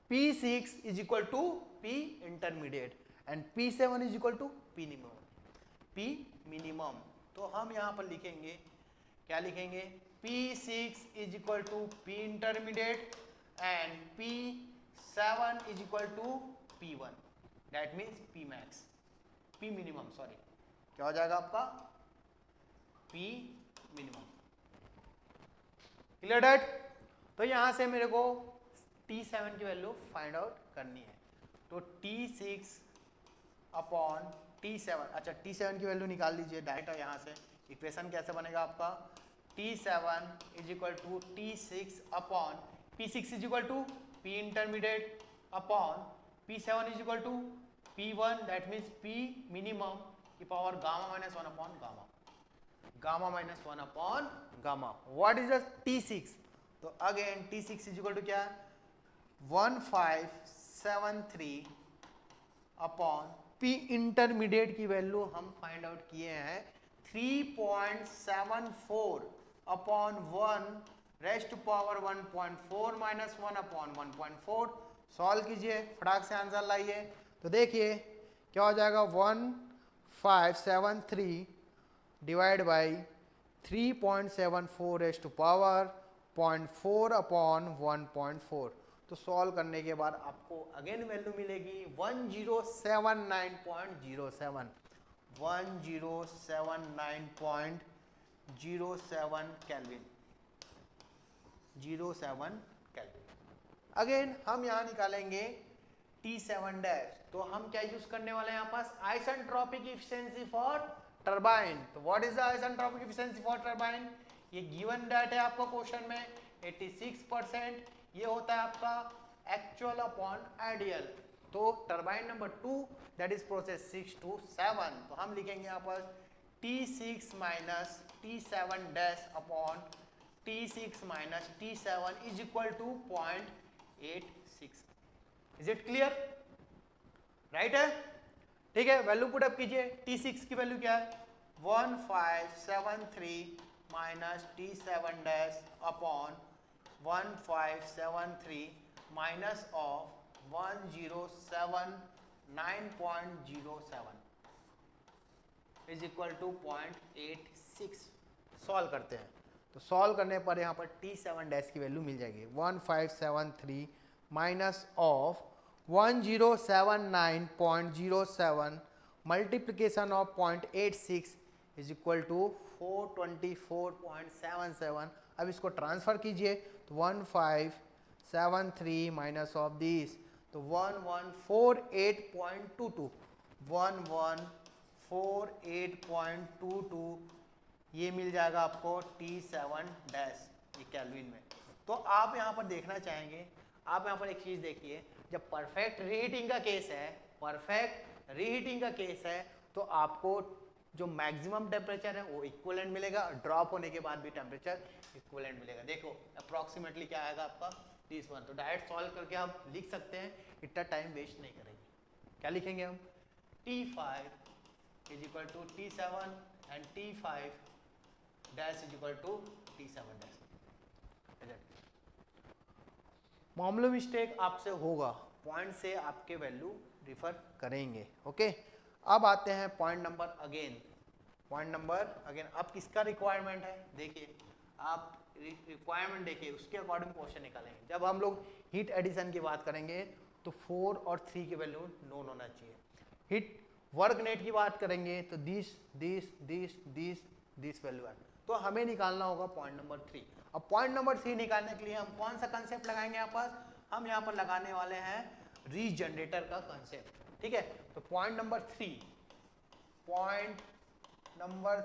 P6 is equal to P intermediate and P7 is equal to P minimum. तो हम यहां पर लिखेंगे, क्या लिखेंगे? P6 is equal to P intermediate and P7 is equal to P1 that means P max, P minimum sorry. क्या हो जाएगा आपका? P minimum. Clear that? तो यहां से मेरे को T7 की वैल्यू फाइंड आउट करनी है। तो T6 अपॉन T7, अच्छा T7 की वैल्यू निकाल लीजिए डायरेक्ट। यहां से इक्वेशन कैसे बनेगा आपका? T7 is equal to T6 upon P6 is equal to P intermediate upon P7 is equal to P1 that means P minimum की power gamma minus 1 upon gamma, gamma minus 1 upon gamma. What is the T6? तो again T6 is equal to क्या? 1573 upon P intermediate की value हम find out किए हैं 3.74 upon 1 raised to power 1.4 minus 1 upon 1.4। Solve कीजिए, फटाक से answer लाइए। तो देखिए क्या हो जाएगा, 1573 divide by 3.74 raised to power 0.4 upon 1.4। तो सॉल्व करने के बाद आपको अगेन वैल्यू मिलेगी 1079.07, 1079.07 केल्विन, 07 केल्विन। अगेन हम यहाँ निकालेंगे T7 डैश। तो हम क्या यूज करने वाले हैं यहाँ पास, आइसेंट्रोपिक एफिशिएंसी फॉर टरबाइन। तो what is the isentropic efficiency for turbine, ये गिवन डेट है आपको क्वेश्चन में 86%। ये होता है आपका एक्चुअल अपॉन आइडियल। तो turbine number 2 that is process 6 to 7। तो हम लिखेंगे यहाँ पर T6 minus T7 dash upon T6 minus T7 is equal to 0.86। Is it clear, right है? ठीक है, वैल्यू पुट अप कीजिए। T6 की वैल्यू क्या है, 1573 minus T7 dash upon 1573 minus of 1079.07 is equal to 0.86। Solve करते हैं। तो सॉल्व करने पर यहाँ पर T7 डैश की वैल्यू मिल जाएगी 1573 minus of 1079.07 multiplication of 0.86 is equal to 424.77। अब इसको ट्रांसफर कीजिए। तो 1573 माइनस ऑफ दिस, तो 1148.22, 1148.22 ये मिल जाएगा आपको T7 डैश ये केल्विन में। तो आप यहाँ पर देखना चाहेंगे, आप यहाँ पर एक चीज देखिए, जब परफेक्ट रीहीटिंग का केस है, परफेक्ट रीहीटिंग का केस है, तो आपको जो मैक्सिमम टेम्परेचर है वो इक्विवेलेंट मिलेगा, ड्रॉप होने के बाद भी टेम्परेचर इक्विवेलेंट मिलेगा। देखो अप्रोक्सीमेटली क्या आएगा आपका T1। तो डायरेक्ट सॉल्व करके आप लिख सकते हैं, इतना टाइम वेस्ट नहीं करेंगे। क्या लिखेंगे हम, T5 is equal to T7 and T5 dash is equal to T7 dash. मामूली मिस्टेक आपसे होगा, पॉइंट से आपके वैल्यू रिफर करेंगे। ओके, अब आते हैं point number again. Point number again अब किसका रिक्वायरमेंट है, देखिए आप रिक्वायरमेंट देखिए, उसके अकॉर्डिंग क्वेश्चन निकालेंगे। जब हम लोग हीट एडिशन की बात करेंगे तो 4 और 3 की वैल्यू नोन होना चाहिए। हीट वर्क नेट की बात करेंगे तो दिस वैल्यू है। तो हमें निकालना होगा पॉइंट नंबर 3। अब पॉइंट नंबर 3 निकालने के लिए हम कौन सा कंसेप्ट लगाएंगे यहाँ पर, हम यहाँ पर लगाने वाले हैं रीजनरेटर का कंसेप्ट। ठीक है, तो पॉइंट नंबर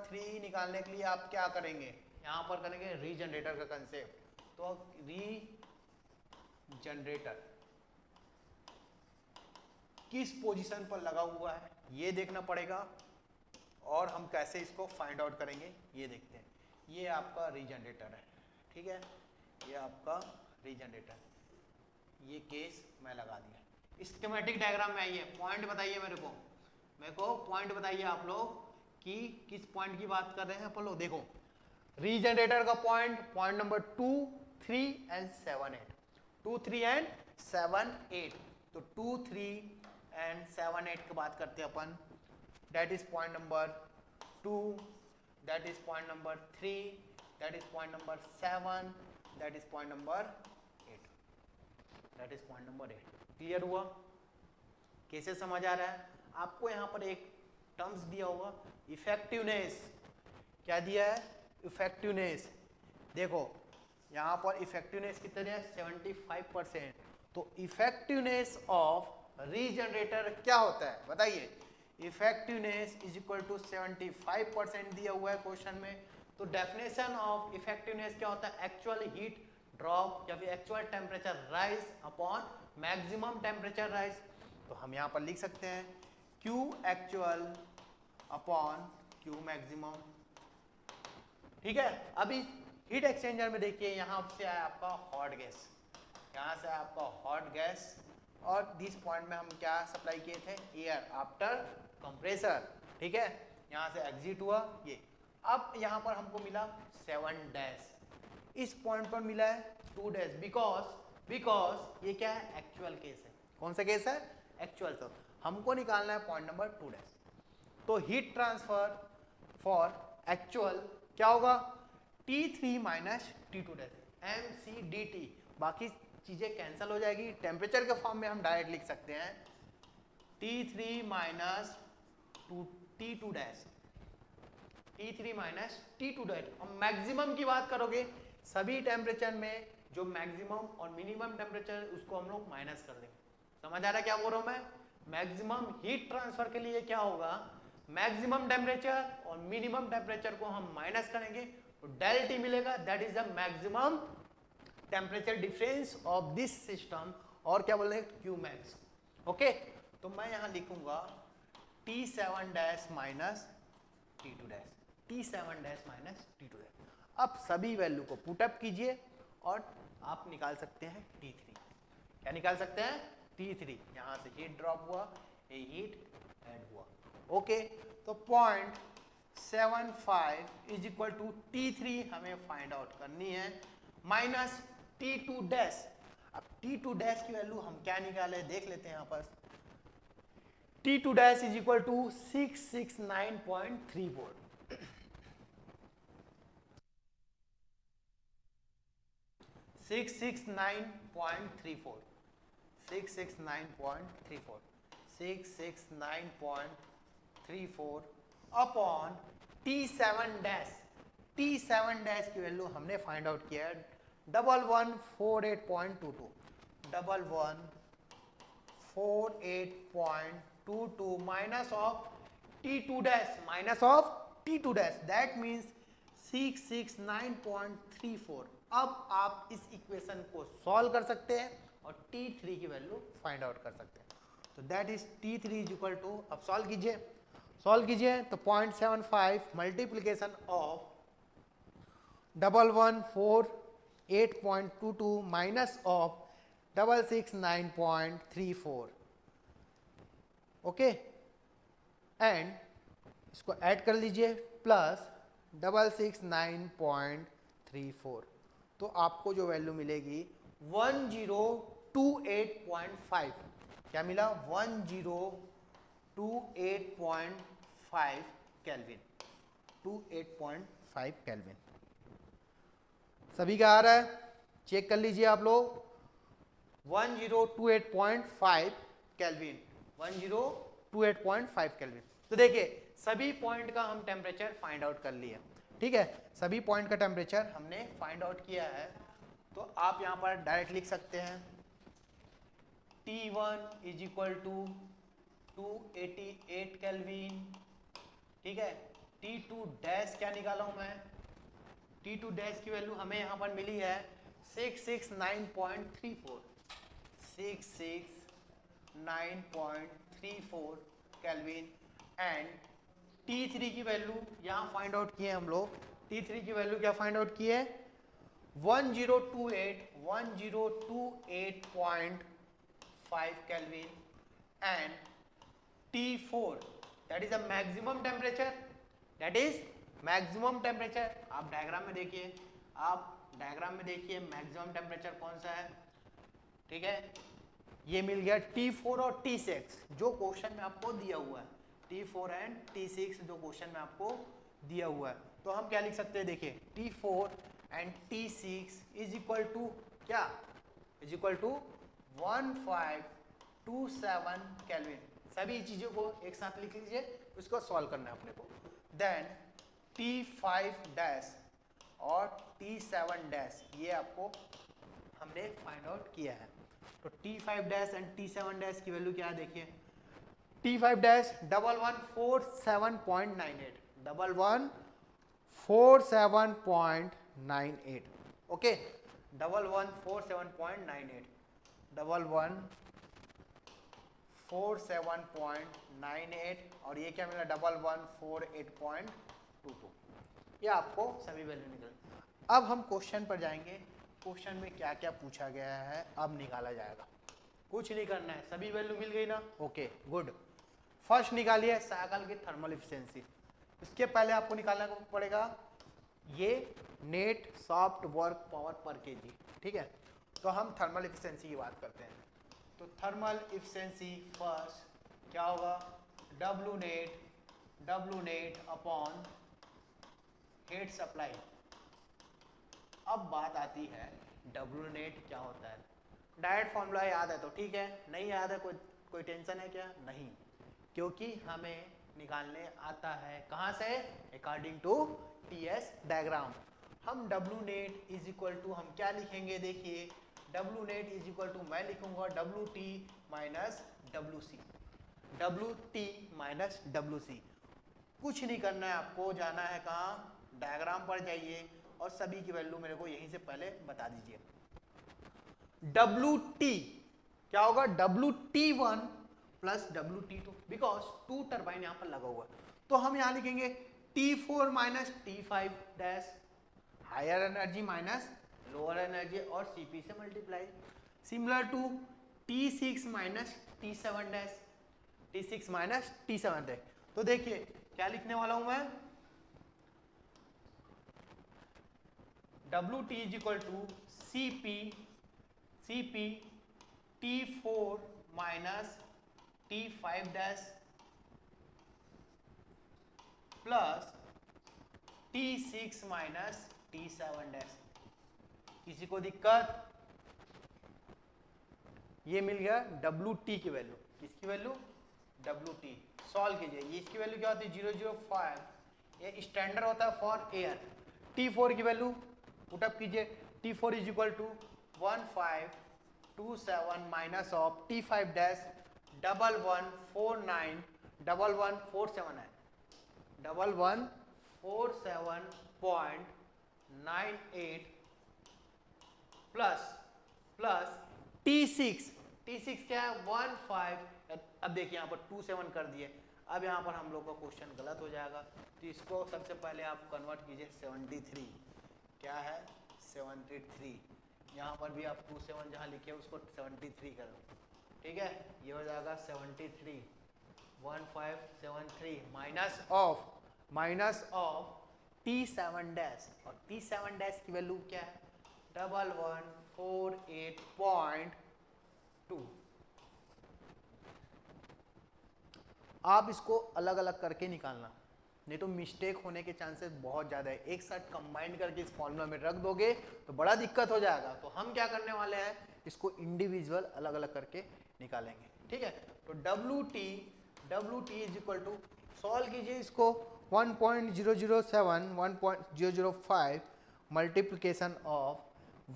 3 निकालने के लिए आप क्या करेंगे, यहाँ पर करेंगे रीजनरेटर का कंसेप्ट। तो रीजनरेटर किस पोजीशन पर लगा हुआ है ये देखना पड़ेगा, और हम कैसे इसको फाइंड आउट करेंगे ये देखते हैं। ये आपका रीजनरेटर है, ठीक है, ये आपका रीजनरेटर, ये केस मैं लगा दिया। स्कीमेटिक डायग्राम में आइए, पॉइंट बताइए मेरे को पॉइंट बताइए आप लोग कि किस पॉइंट की बात कर रहे हैं अपन लोग। देखो रीजनरेटर का पॉइंट नंबर 2, 3 एंड 7, 8, 2, 3 एंड 7, 8। तो 2, 3 एंड 7, 8 की बात करते हैं अपन। That is point number 2, that is point number 3, that is point number 7, that is point number 8, that is point number 8। Clear हुआ, कैसे समझ आ रहा है आपको? यहाँ पर एक टर्म्स दिया होगा इफेक्टिवनेस। क्या दिया है, इफेक्टिवनेस। देखो यहाँ पर इफेक्टिवनेस कितने है, 75%। तो इफेक्टिवनेस ऑफ रीजनरेटर क्या होता है बताइए। इफेक्टिवनेस इज इक्वल टू 75% दिया हुआ है क्वेश्चन में। तो डेफिनेशन ऑफ इफेक्टिवनेस क्या होता है, एक्चुअल हीट ड्रॉप या फिर actual temperature rise upon maximum temperature rise. तो हम यहाँ पर लिख सकते हैं Q actual upon Q maximum. ठीक है, अभी हीट एक्सचेंजर में देखिए यहाँ से आया आपका हॉट गैस, यहाँ से आया आपका हॉट गैस, और दिस पॉइंट में हम क्या सप्लाई किए थे, एयर आफ्टर कंप्रेसर। ठीक है, यहाँ से एग्जिट हुआ ये। अब यहाँ पर हमको मिला 7 डैश, इस पॉइंट पर मिला है 2 डैश, बिकॉज ये क्या है, एक्चुअल केस है। कौन सा केस है, एक्चुअल। तो हमको निकालना है पॉइंट नंबर 2 डैश। तो हीट ट्रांसफर फॉर एक्चुअल क्या होगा, T3 minus T2 dash, mc/dt। बाकी चीजें कैंसिल हो जाएगी, टेम्परेचर के फॉर्म में हम डायरेक्ट लिख सकते हैं T3 minus T2 dash, T3 minus T2 dash. और मैक्सिमम की बात करोगे, सभी टेम्परेचर में जो मैक्सिमम और मिनिमम टेम्परेचर उसको हम लोग माइनस कर देंगे। समझ आ रहा है क्या बोल रहा हूं मैं? मैक्सिमम हीट ट्रांसफर के लिए क्या होगा, मैक्सिमम टेम्परेचर और मिनिमम टेम्परेचर को हम माइनस करेंगे तो डेल टी मिलेगा, that is the maximum temperature difference of this system, और क्या बोल रहे हैं, क्यू मैक्स। ओके, तो मैं यहां लिखूंगा T7 dash minus T2 dash, T7 dash minus T2 dash. अब सभी वैल्यू को पुटअप कीजिए और आप निकाल सकते हैं T3। क्या निकाल सकते हैं, T3। यहां से हीट ड्रॉप हुआ, ये हीट ऐड हुआ। ओके, तो 0.75 इज इक्वल टू T3 हमें फाइंड आउट करनी है, माइनस T2 डैश। अब T2 डैश की वैल्यू हम क्या निकाले देख लेते हैं यहाँ पर। T2 dash is equal to 669.34, 669.34, 669.34, 669.34 upon T7 dash. T7 dash की वैल्यू हमने फाइंड आउट किया है 1148.22, 1148.22 minus of T2 dash, minus of T2 dash, that means 669.34। अब आप इस इक्वेशन को सॉल्व कर सकते हैं और T3 की वैल्यू फाइंड आउट कर सकते हैं। तो that is T3 is equal to, अब सॉल्व कीजिए तो 0.75 multiplication of 1148.22 minus of 669.34, okay, and इसको ऐड कर लीजिए प्लस 669.34, तो आपको जो वैल्यू मिलेगी 1028.5। क्या मिला, 1028.5 केल्विन, 28.5 केल्विन। सभी का आ रहा है, चेक कर लीजिए आप लोग। 1028.5 केल्विन, 1028.5 केल्विन। तो देखिए सभी पॉइंट का हम टेम्परेचर फाइंड आउट कर लिए, ठीक है, सभी पॉइंट का टेम्परेचर हमने फाइंड आउट किया है। तो आप यहां पर डायरेक्ट लिख सकते हैं T1 is equal to 288 kelvin, ठीक है। T2 डैश क्या निकाला हूं मैं, T2 डैश की वैल्यू हमें यहां पर मिली है 669.34, 669.34 केल्विन, एंड T3 की वैल्यू यहां फाइंड आउट किए हम लोग। T3 की वैल्यू क्या फाइंड आउट किए, 1028.5 kelvin, and T4 that is the maximum temperature, that is maximum temperature. आप डायग्राम में देखिए, मैक्सिमम टेम्परेचर कौन सा है, ठीक है, ये मिल गया T4 और T6 जो क्वेश्चन में आपको दिया हुआ है, T4 एंड T6 जो क्वेश्चन में आपको दिया हुआ है। तो हम क्या लिख सकते हैं, देखिए T4 and T6 is equal to क्या, इज इक्वल टू 1527 केल्विन। सभी चीजों को एक साथ लिख लीजिए, उसको सॉल्व करना है अपने को। देन T5 डैश और T7 डैश ये आपको हमने फाइंड आउट किया है। तो T5 dash and T7 dash की वैल्यू क्या है, देखिए T5 डैश 1147.98, 1147.98, ओके, 1147.98, 1147.98, और ये क्या मिला 1148.22। ये आपको सभी वैल्यू निकल। अब हम क्वेश्चन पर जाएंगे, क्वेश्चन में क्या क्या पूछा गया है अब निकाला जाएगा। कुछ नहीं करना है, सभी वैल्यू मिल गई ना, ओके गुड। फर्स्ट निकालिए साइकिल की थर्मल एफिशिएंसी। इसके पहले आपको निकालना पड़ेगा ये नेट सॉफ्ट वर्क पावर पर केजी, ठीक है। तो हम थर्मल इफिशिएंसी की बात करते हैं। तो थर्मल इफिशिएंसी फर्स्ट क्या होगा, W net upon heat supply. अब बात आती है डब्लू नेट क्या होता है। डायरेक्ट फॉर्मूला याद है तो ठीक है, नहीं याद है कोई टेंशन है क्या, नहीं, क्योंकि हमें निकालने आता है कहाँ से, अकॉर्डिंग टू टीएस डायग्राम। हम W net is equal to हम क्या लिखेंगे, देखिए W net is equal to मैं लिखूंगा W T minus W C, W T minus W C. कुछ नहीं करना है आपको, जाना है कहाँ, डायग्राम पर जाइए और सभी की वैल्यू मेरे को यहीं से पहले बता दीजिए। डब्लू टी क्या होगा, W T one plus W T two, because two turbine यहां पर लगा हुआ है। तो हम यहां लिखेंगे T four minus T five dash, higher energy minus lower energy और सीपी से multiply. Similar to T six minus T seven dash, T six minus T seven dash. तो देखिए क्या लिखने वाला हूं मैं, W T is equal to CP T four minus T five dash plus T six minus T seven dash. किसी को दिक्कत, ये मिल गया डब्लू टी की वैल्यू, किसकी वैल्यू, डब्लू टी। सॉल्व कीजिए, ये इसकी वैल्यू क्या होती है 005, ये स्टैंडर्ड होता है फॉर एयर। टी फोर की वैल्यू पुटअप कीजिए, T four is equal to 1527 minus of T five dash 1149 1147 है 1147.98 प्लस टी सिक्स क्या है 15। अब देखिए यहाँ पर 27 कर दिए, अब यहाँ पर हम लोग का क्वेश्चन गलत हो जाएगा, तो इसको सबसे पहले आप कन्वर्ट कीजिए 73, क्या है 73, यहाँ पर भी आप 27 जहाँ लिखे उसको 73 करो, ठीक है, ये हो जाएगा 73 1573 माइनस ऑफ T7 डैश, और T7 डैश की वैल्यू क्या है 1148.2। आप इसको अलग अलग करके निकालना, नहीं तो मिस्टेक होने के चांसेस बहुत ज़्यादा है। एक साथ कंबाइन करके इस फॉर्मूला में रख दोगे तो बड़ा दिक्कत हो जाएगा। तो हम क्या करने वाले हैं, इसको इंडिविजुअल अलग अलग करके निकालेंगे, ठीक है। तो W T is equal to, solve कीजिए इसको 1.007 1.005 multiplication of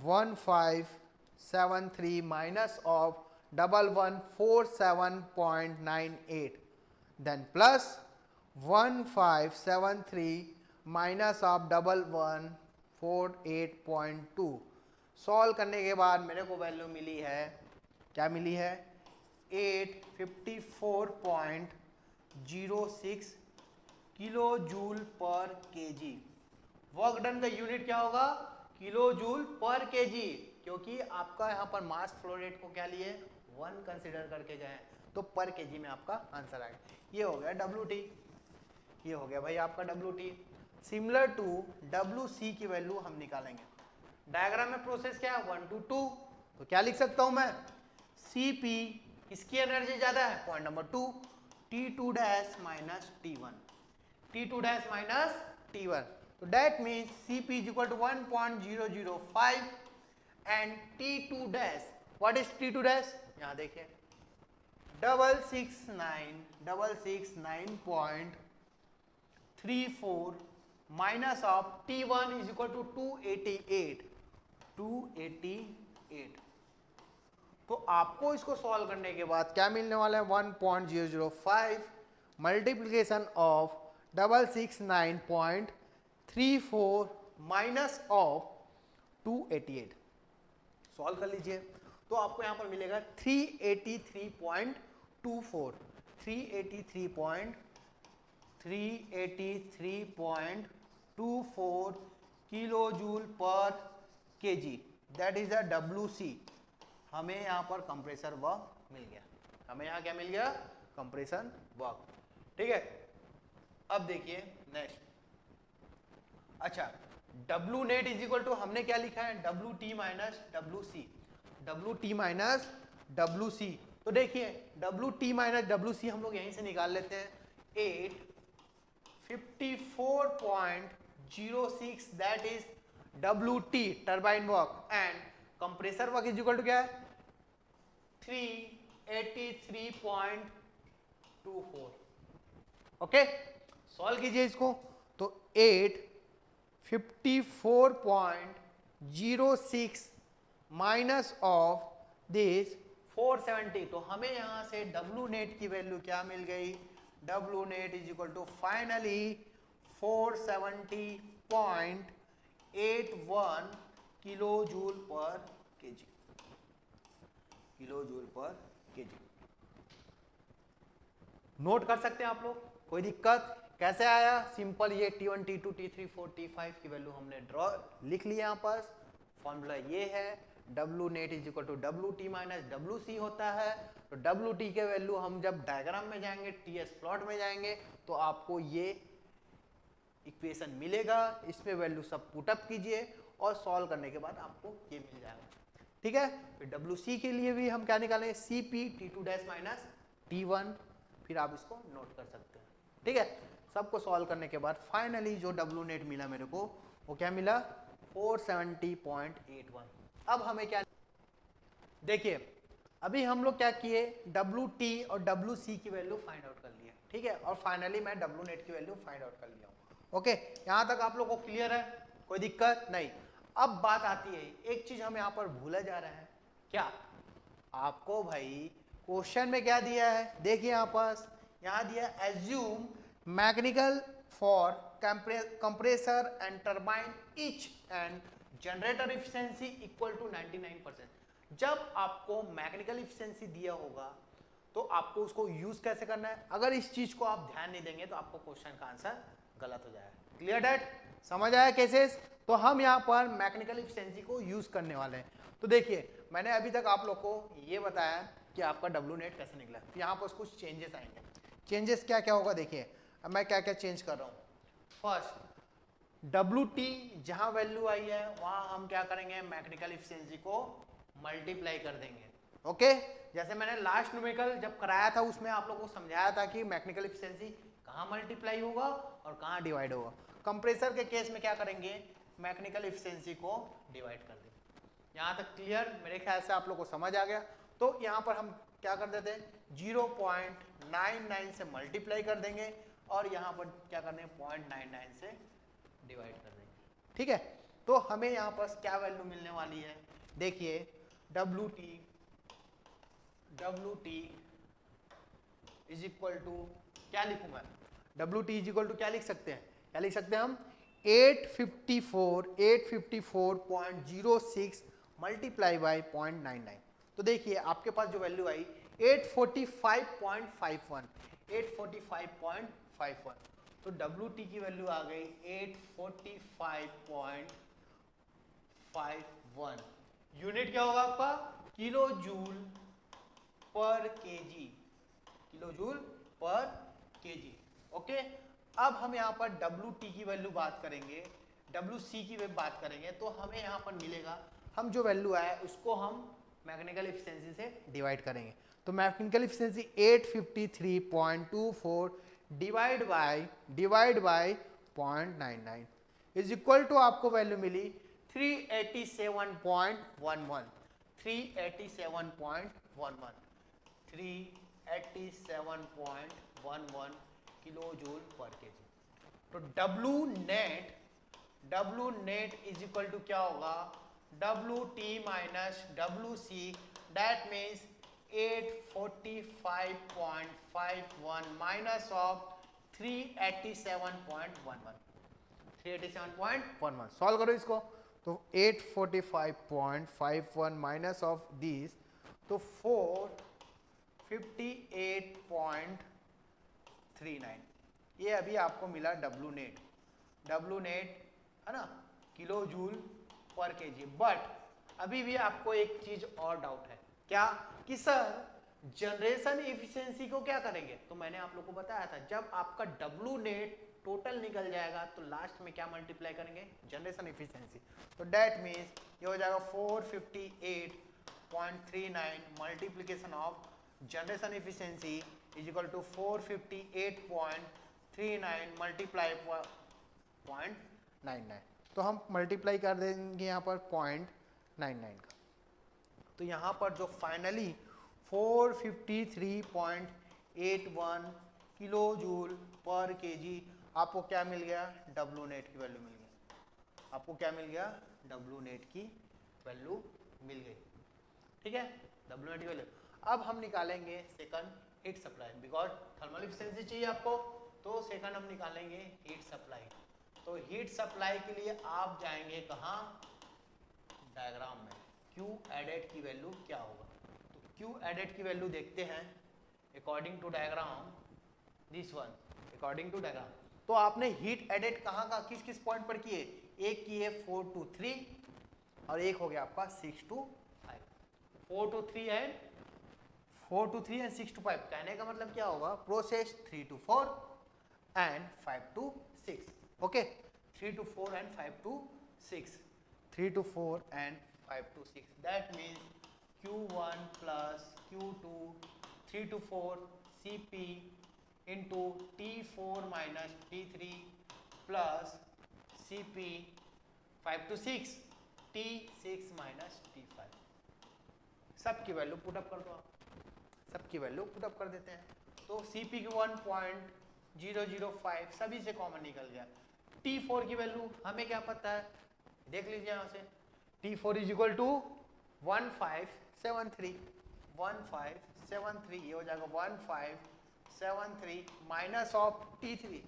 1573 minus of 1147.98 then plus 1573 minus of 1148.2। सॉल्व करने के बाद मेरे को वैल्यू मिली है, क्या मिली है 854.06 kilo joule per KG. Work done का यूनिट क्या होगा, किलो जूल पर केजी, क्योंकि आपका यहाँ पर मास फ्लो रेट को क्या लिए 1 कंसिडर करके गए हैं, तो पर केजी में आपका आंसर आएगा। ये हो गया डब्लू टी, ये हो गया भाई आपका W T. Similar to W C की वैल्यू हम निकालेंगे। डायग्राम में प्रोसेस क्या है 1 to 2, तो क्या लिख सकता हूं मैं, सी पी इसकी एनर्जी ज्यादा है, point number 2 T2 dash minus T1, T2 dash minus T1, तो that means Cp is equal to 1.005 and T2 dash, what is T2 dash, यहां देखिए 669.34 minus of T1 is equal to 288। तो आपको इसको solve करने के बाद क्या मिलने वाला है 1.005 multiplication of 669.34 minus of 288। Solve कर लीजिए, तो आपको यहां पर मिलेगा 383.24 kilo joule per KG, that is the WC। हमें यहाँ पर कंप्रेसर वर्क मिल गया, हमें यहाँ क्या मिल गया, कंप्रेशन वर्क, ठीक है। अब देखिए नेक्स्ट, अच्छा W net is equal to हमने क्या लिखा है, W T minus W C, W T minus W C. तो देखिए W T minus W C हम लोग यहीं से निकाल लेते हैं, 854.06 that is W T turbine work and compressor work is equal to क्या है 383.24। ओके सॉल्व कीजिए इसको, तो 854.06 माइनस ऑफ दिस 470, तो हमें यहां से डब्लू नेट की वैल्यू क्या मिल गई, W net is equal to finally 470.81 kilo joule per KG, kilo joule per KG. Note कर सकते हैं आप लोग, कोई दिक्कत? कैसे आया? सिंपल, ये T1 T2 T3 4 T5 की वैल्यू हमने ड्रॉ लिख लिया यहाँ पर। फॉर्मूला ये है, W net is equal to W T minus W C होता है। तो डब्लू टी के वैल्यू हम जब डायग्राम में जाएंगे, टीएस प्लॉट में जाएंगे, तो आपको ये इक्वेशन मिलेगा, इसमें वैल्यू सब पुटअप कीजिए और सॉल्व करने के बाद आपको ये मिल जाएगा। ठीक है, फिर डब्लू सी के लिए भी हम क्या निकालेंगे, C P T2 dash minus T1, फिर आप इसको नोट कर सकते हैं। ठीक है, सबको सॉल्व करने के बाद फाइनली जो डब्लू नेट मिला मेरे को, वो क्या मिला 470.81। अब हमें क्या, देखिए अभी हम लोग क्या किए, डब्लू टी और डब्लू सी की वैल्यू फाइंड आउट कर लिए। ठीक है, और फाइनली मैं डब्लू नेट की वैल्यू फाइंड आउट कर लिया हूँ। ओके, यहाँ तक आप लोग को क्लियर है, कोई दिक्कत नहीं? अब बात आती है, एक चीज हम यहाँ पर भूला जा रहा है, क्या आपको भाई क्वेश्चन में क्या दिया है, देखिए यहाँ पास, यहाँ दिया assume mechanical for compressor and turbine each and generator efficiency equal to 99%। जब आपको मैकेनिकल एफिशिएंसी दिया होगा तो आपको उसको यूज कैसे करना है, अगर इस चीज को आप ध्यान नहीं देंगे तो आपको क्वेश्चन का आंसर गलत हो जाएगा। Clear that? समझ आया केसेस? तो हम यहाँ पर मैकेनिकल एफिशिएंसी को यूज करने वाले हैं। तो देखिए मैंने अभी तक आप लोग को ये बताया कि आपका डब्लू नेट कैसे निकला, तो यहाँ पर कुछ चेंजेस आएंगे। चेंजेस क्या क्या होगा, देखिए अब मैं क्या क्या चेंज कर रहा हूँ। फर्स्ट, डब्लू टी जहां वैल्यू आई है वहां हम क्या करेंगे, मैकेनिकल एफिशिएंसी को मल्टीप्लाई कर देंगे। ओके, जैसे मैंने लास्ट न्यूमेरिकल जब कराया था उसमें आप लोगों को समझाया था कि मैकेनिकल एफिशिएंसी कहाँ मल्टीप्लाई होगा और कहाँ डिवाइड होगा। कंप्रेसर के केस में क्या करेंगे, मैकेनिकल एफिशिएंसी को डिवाइड कर देंगे। यहाँ तक क्लियर? मेरे ख्याल से आप लोग को समझ आ गया। तो यहाँ पर हम क्या कर देते हैं, 0.99 से मल्टीप्लाई कर देंगे और यहाँ पर क्या करने 0.99 से डिवाइड कर देंगे। ठीक है, तो हमें यहाँ पर क्या वैल्यू मिलने वाली है, देखिए W T is equal to क्या लिखूंगा, W T is equal to क्या लिख सकते हैं, क्या लिख सकते हैं हम 854.06 मल्टीप्लाई बाई 0.99। तो देखिए आपके पास जो वैल्यू आई 845.51, 845.51, तो डब्लू टी की वैल्यू आ गई 845.51। यूनिट क्या होगा आपका, kilo joule per KG, kilo joule per KG. Okay, अब हम यहाँ पर डब्लू टी की वैल्यू बात करेंगे, डब्लू सी की बात करेंगे, तो हमें यहाँ पर मिलेगा, हम जो वैल्यू आया उसको हम मैकेनिकल एफिशिएंसी से डिवाइड करेंगे। तो mechanical efficiency 853.24 divide by 0.99 is equal to आपको वैल्यू मिली 387.11, 387.11 किलो जूल पर केजी। तो W net is equal to क्या होगा, W T minus W C, that means 845.51 minus of 387.11, 387.11। Solve करो इसको, तो 845.51 माइनस ऑफ दिस, तो 458.39, ये अभी आपको मिला डब्लू नेट है ना, kilo joule per KG. But अभी भी आपको एक चीज और डाउट है, क्या कि सर जनरेशन एफिशिएंसी को क्या करेंगे, तो मैंने आप लोग को बताया था जब आपका डब्लू नेट टोटल निकल जाएगा तो लास्ट में क्या मल्टीप्लाई करेंगे, जनरेशन इफिशिएंसी। तो डेट मीन्स ये हो जाएगा 458.39 multiplication of generation efficiency is equal to 458.39 multiply 0.99। तो हम मल्टीप्लाई कर देंगे यहाँ पर 0.99 का, तो यहाँ पर जो finally 453.81 kilo joule per KG आपको क्या मिल गया, डब्ल्यू नेट की वैल्यू मिल गई। आपको क्या मिल गया, डब्ल्यू नेट की वैल्यू मिल गई। ठीक है, डब्ल्यू नेट की वैल्यू। अब हम निकालेंगे second heat supply, because thermal efficiency चाहिए आपको, तो सेकंड हम निकालेंगे हीट सप्लाई। तो हीट सप्लाई के लिए आप जाएंगे कहाँ, डायग्राम में Q एडेड की वैल्यू क्या होगा। तो Q एडेड की वैल्यू देखते हैं according to diagram, this one according to diagram. तो आपने हीट एडेड कहाँ का किस किस पॉइंट पर किए, एक किए 4 to 3 और एक हो गया आपका 6 to 5। 4 to 3 एंड 6 to 5 कहने का मतलब क्या होगा, process 3 to 4 and 5 to 6। Okay, 3 to 4 and 5 to 6, 3 to 4 and 5 to 6, that means Q1 plus Q2 3 to 4 Cp into T4 minus T3 plus Cp 5 to 6 T6 minus T5। सबकी value put up कर दो आप, सबकी वैल्यू पुटअप कर देते हैं। तो Cp की 1.005 सभी से कॉमन निकल गया। T4 की वैल्यू हमें क्या पता है, देख लीजिए यहाँ से, T4 इज इक्वल टू 1573, 1573 ये हो जाएगा 1573 minus of T3,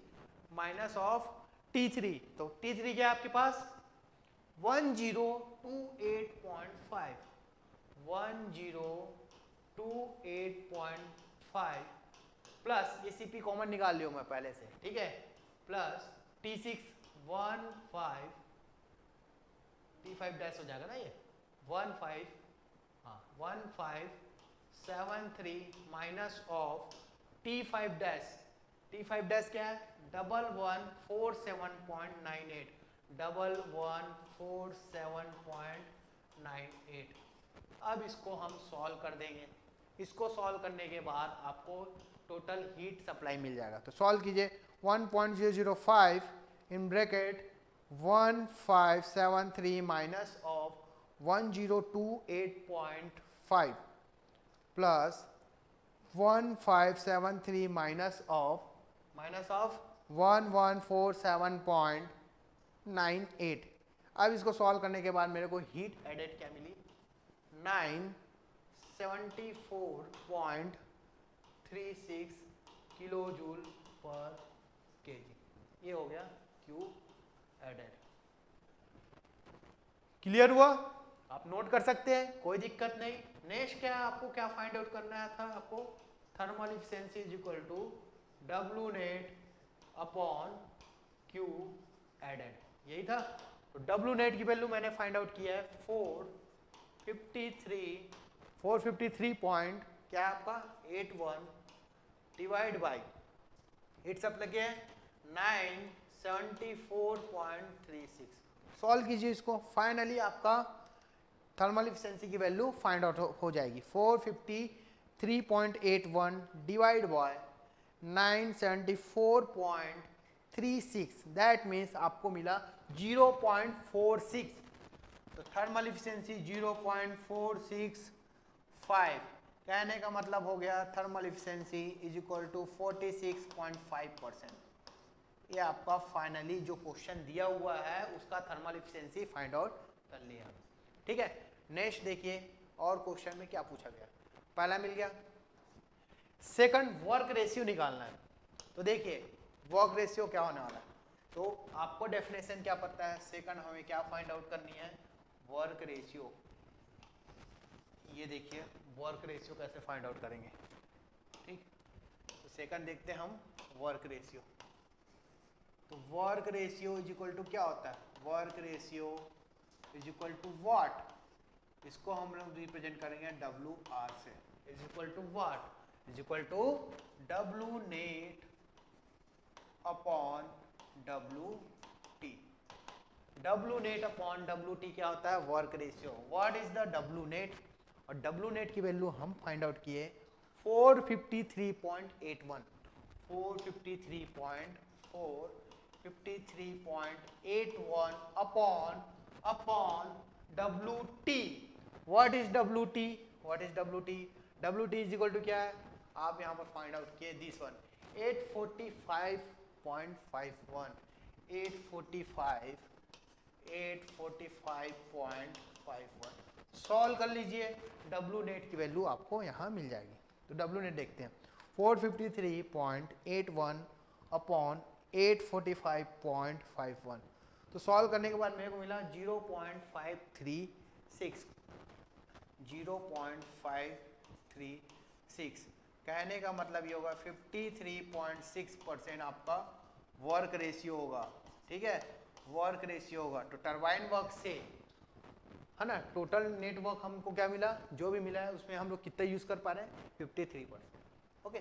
minus of T3। तो T3 क्या है आपके पास 1028.5, 1028.5 प्लस ये Cp कॉमन निकाल लियो मैं पहले से, ठीक है, प्लस T6 15 T5 डैश हो जाएगा ना ये 1573 minus of T5 dash, T5 dash क्या है 1147.98, 1147.98। अब इसको हम सॉल्व कर देंगे। इसको सॉल्व करने के बाद आपको टोटल हीट सप्लाई मिल जाएगा। तो सॉल्व कीजिए 1.005 in bracket 1573 minus of 1028.5 plus 1573 minus of 1147.98। अब इसको सॉल्व करने के बाद मेरे को हीट एडेड क्या मिली 974.36 किलो जूल पर केजी। ये हो गया Q एडेड। क्लियर हुआ, आप नोट कर सकते हैं, कोई दिक्कत नहीं। नेक्स्ट क्या है, आपको क्या फाइंड आउट करना था, आपको thermal efficiency is equal to W net upon Q added, यही था। तो डब्ल्यू नेट की वैल्यू मैंने फाइंड आउट किया है 453 पॉइंट क्या है आपका 81 डिवाइड बाई हिट सब लगे हैं 974.36। सॉल्व कीजिए इसको, फाइनली आपका थर्मल इफिशिएंसी की वैल्यू फाइंड आउट हो जाएगी 453.81 डिवाइड बाय 974.36, दैट मीन्स आपको मिला 0.46। तो थर्मल इफिशिएंसी 0.465 कहने का मतलब हो गया thermal efficiency is equal to 46.5%। ये आपका फाइनली जो क्वेश्चन दिया हुआ है उसका थर्मल इफिशिएंसी फाइंड आउट कर लिया, ठीक है। नेक्स्ट देखिए और क्वेश्चन में क्या पूछा गया, पहला मिल गया। सेकंड वर्क रेशियो निकालना है। तो देखिए वर्क रेशियो क्या होने वाला है, तो आपको डेफिनेशन क्या पता है, सेकंड हमें क्या फाइंड आउट करनी है, वर्क रेशियो। ये देखिए वर्क रेशियो कैसे फाइंड आउट करेंगे, ठीक। तो सेकंड देखते हैं हम वर्क रेशियो। तो work ratio is equal to क्या होता है, work ratio is equal to what, इसको हम लोग रिप्रेजेंट करेंगे डब्ल्यू आर से, is equal to what, is equal to W net upon W T. W net upon W T क्या होता है? Work ratio. What is the W net? और W net की वैल्यू हम फाइंड आउट किए 453.81 453.81 upon W T. What is W T? What is W T? W T is equal to क्या है? आप यहां पर फाइंड आउट किए दिस वन 845.51 845.51 सॉल्व कर लीजिए, डब्लू नेट की वैल्यू आपको यहाँ मिल जाएगी। तो डब्लू नेट देखते हैं 453.81 अपॉन 845.51। तो सॉल्व करने के बाद मेरे को मिला 0.536 0.536। कहने का मतलब ये होगा 53.6% आपका वर्क रेशियो होगा। ठीक है, वर्क रेशियो होगा। तो टरबाइन वर्क से है ना, टोटल नेटवर्क हमको क्या मिला? जो भी मिला है उसमें हम लोग कितना यूज कर पा रहे हैं? 53%। ओके,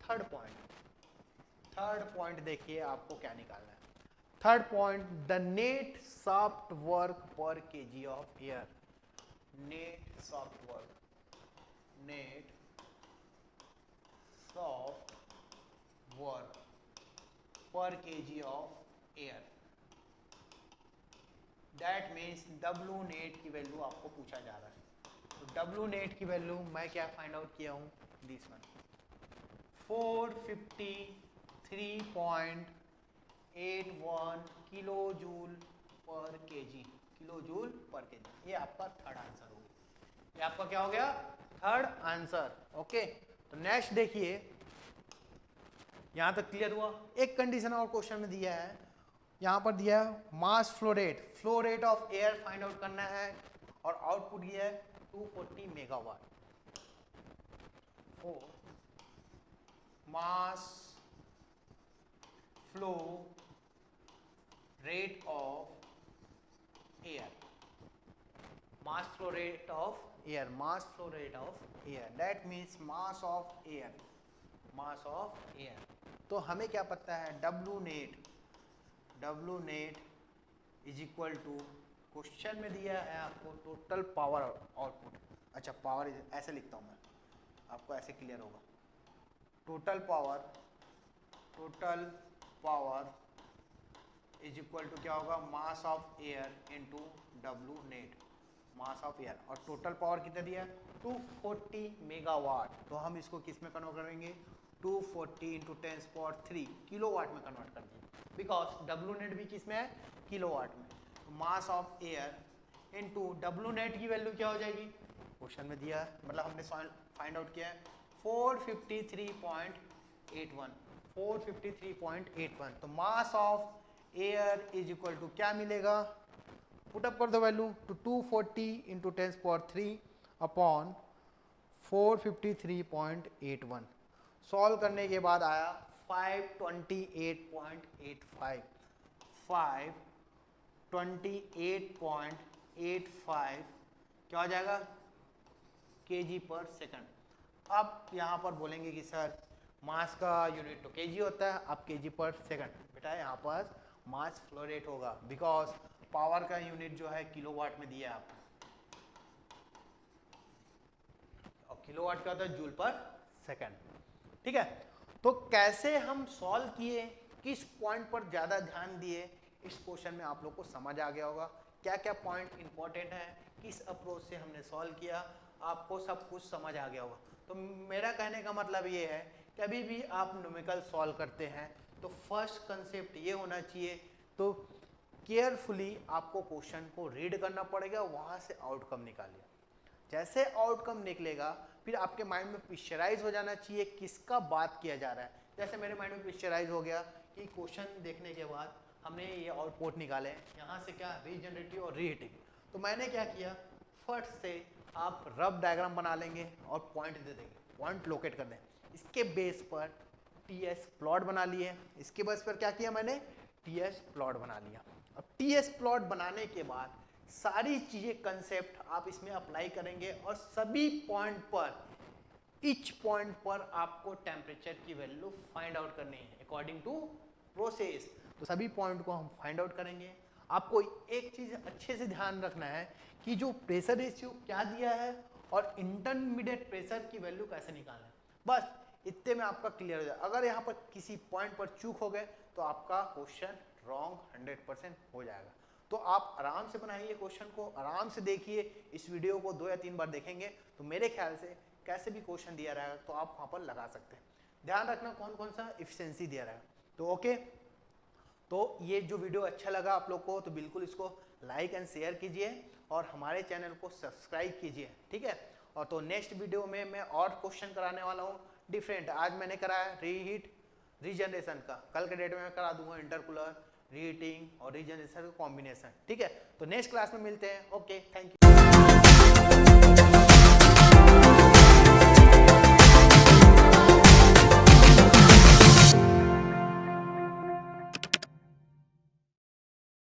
थर्ड पॉइंट देखिए आपको क्या निकालना है। Third point, the net shaft work per KG of air. Net shaft work per KG of air. That means W net की वैल्यू आपको पूछा जा रहा है। तो डब्लू नेट की वैल्यू मैं क्या फाइंड आउट किया हूँ? This one 453.81 kilo joule per KG. ये आपका थर्ड आंसर हो गया। ये आपका क्या हो गया? Third answer. ओके, तो नेक्स्ट देखिए, यहां तक क्लियर हुआ? एक कंडीशन और क्वेश्चन में दिया है, यहां पर दिया है mass flow rate of air find out करना है और आउटपुट ये है 240 megawatt. For mass flow rate of air, that means mass of air. तो हमें क्या पता है? W net is equal to, question में दिया है आपको टोटल पावर आउटपुट। अच्छा, पावर ऐसे लिखता हूं मैं, आपको ऐसे क्लियर होगा। Total power is equal to क्या होगा? Mass of air into W net, mass of air. और टोटल पावर कितना दिया? 240 मेगावाट। तो हम इसको किस में कन्वर्ट करेंगे? 240 इंटू 10⁻³ किलोवाट में कन्वर्ट कर देंगे, बिकॉज डब्लू नेट भी किस में है? किलोवाट में। तो mass of air into W net की वैल्यू क्या हो जाएगी? क्वेश्चन में दिया है, मतलब हमने फाइंड आउट किया है 453.81। तो mass of air is equal to क्या मिलेगा? पुट अप कर दो वैल्यू, तो 240 इंटू 10⁻³ अपॉन 453.81। सॉल्व करने के बाद आया 528.85 528.85 क्या हो जाएगा? केजी पर सेकंड। अब यहाँ पर बोलेंगे कि सर मास का यूनिट तो केजी होता है, अब केजी पर सेकंड। बेटा यहाँ पर मास फ्लो रेट होगा, बिकॉज पावर का यूनिट जो है किलोवाट में दिया है आपको, और किलोवाट क्या होता है? जूल पर सेकंड। ठीक है, तो कैसे हम सॉल्व किए, किस पॉइंट पर ज़्यादा ध्यान दिए, इस क्वेश्चन में आप लोग को समझ आ गया होगा। क्या क्या पॉइंट इंपॉर्टेंट है, किस अप्रोच से हमने सॉल्व किया, आपको सब कुछ समझ आ गया होगा। तो मेरा कहने का मतलब ये है, कभी भी आप न्यूमेरिकल सॉल्व करते हैं तो फर्स्ट कंसेप्ट ये होना चाहिए, तो केयरफुली आपको क्वेश्चन को रीड करना पड़ेगा, वहाँ से आउटकम निकालिए। जैसे आउटकम निकलेगा फिर आपके माइंड में पिक्चराइज हो जाना चाहिए किसका बात किया जा रहा है। जैसे मेरे माइंड में पिक्चराइज हो गया कि क्वेश्चन देखने के बाद हमने ये आउटपुट निकाले, यहाँ से क्या रीजनरेटिव और रीहीटिंग। तो मैंने क्या किया, फट से आप रफ डायग्राम बना लेंगे और पॉइंट दे देंगे, पॉइंट लोकेट कर दें। इसके बेस पर टीएस प्लॉट बना लिए, इसके बेस पर क्या किया मैंने, टीएस प्लॉट बना लिया। अब टीएस प्लॉट बनाने के बाद सारी चीजें कंसेप्ट आप इसमें अप्लाई करेंगे और सभी पॉइंट पर, ईच पॉइंट पर आपको टेम्परेचर की वैल्यू फाइंड आउट करनी है अकॉर्डिंग टू प्रोसेस। तो सभी पॉइंट को हम फाइंड आउट करेंगे। आपको एक चीज़ अच्छे से ध्यान रखना है कि जो प्रेशर रेशियो क्या दिया है और इंटरमीडिएट प्रेशर की वैल्यू कैसे निकालना है, बस इतने में आपका क्लियर हो जाए। अगर यहाँ पर किसी पॉइंट पर चूक हो गए तो आपका क्वेश्चन रॉन्ग 100% हो जाएगा। तो आप आराम से बनाइए क्वेश्चन को, आराम से देखिए। इस वीडियो को 2 या 3 बार देखेंगे तो मेरे ख्याल से कैसे भी क्वेश्चन दिया रहेगा तो आप वहाँ पर लगा सकते हैं। ध्यान रखना कौन कौन सा एफिशिएंसी दिया रहेगा। तो ओके, तो ये जो वीडियो अच्छा लगा आप लोग को तो बिल्कुल इसको लाइक एंड शेयर कीजिए और हमारे चैनल को सब्सक्राइब कीजिए, ठीक है। और तो नेक्स्ट वीडियो में मैं और क्वेश्चन कराने वाला हूँ डिफरेंट। आज मैंने कराया रीहीट रीजनरेशन का, कल के डेट में मैं करा दूंगा इंटरकूलर रीहीटिंग और रीजनरेशन का कॉम्बिनेशन, ठीक है। तो नेक्स्ट क्लास में मिलते हैं। Okay, thank you.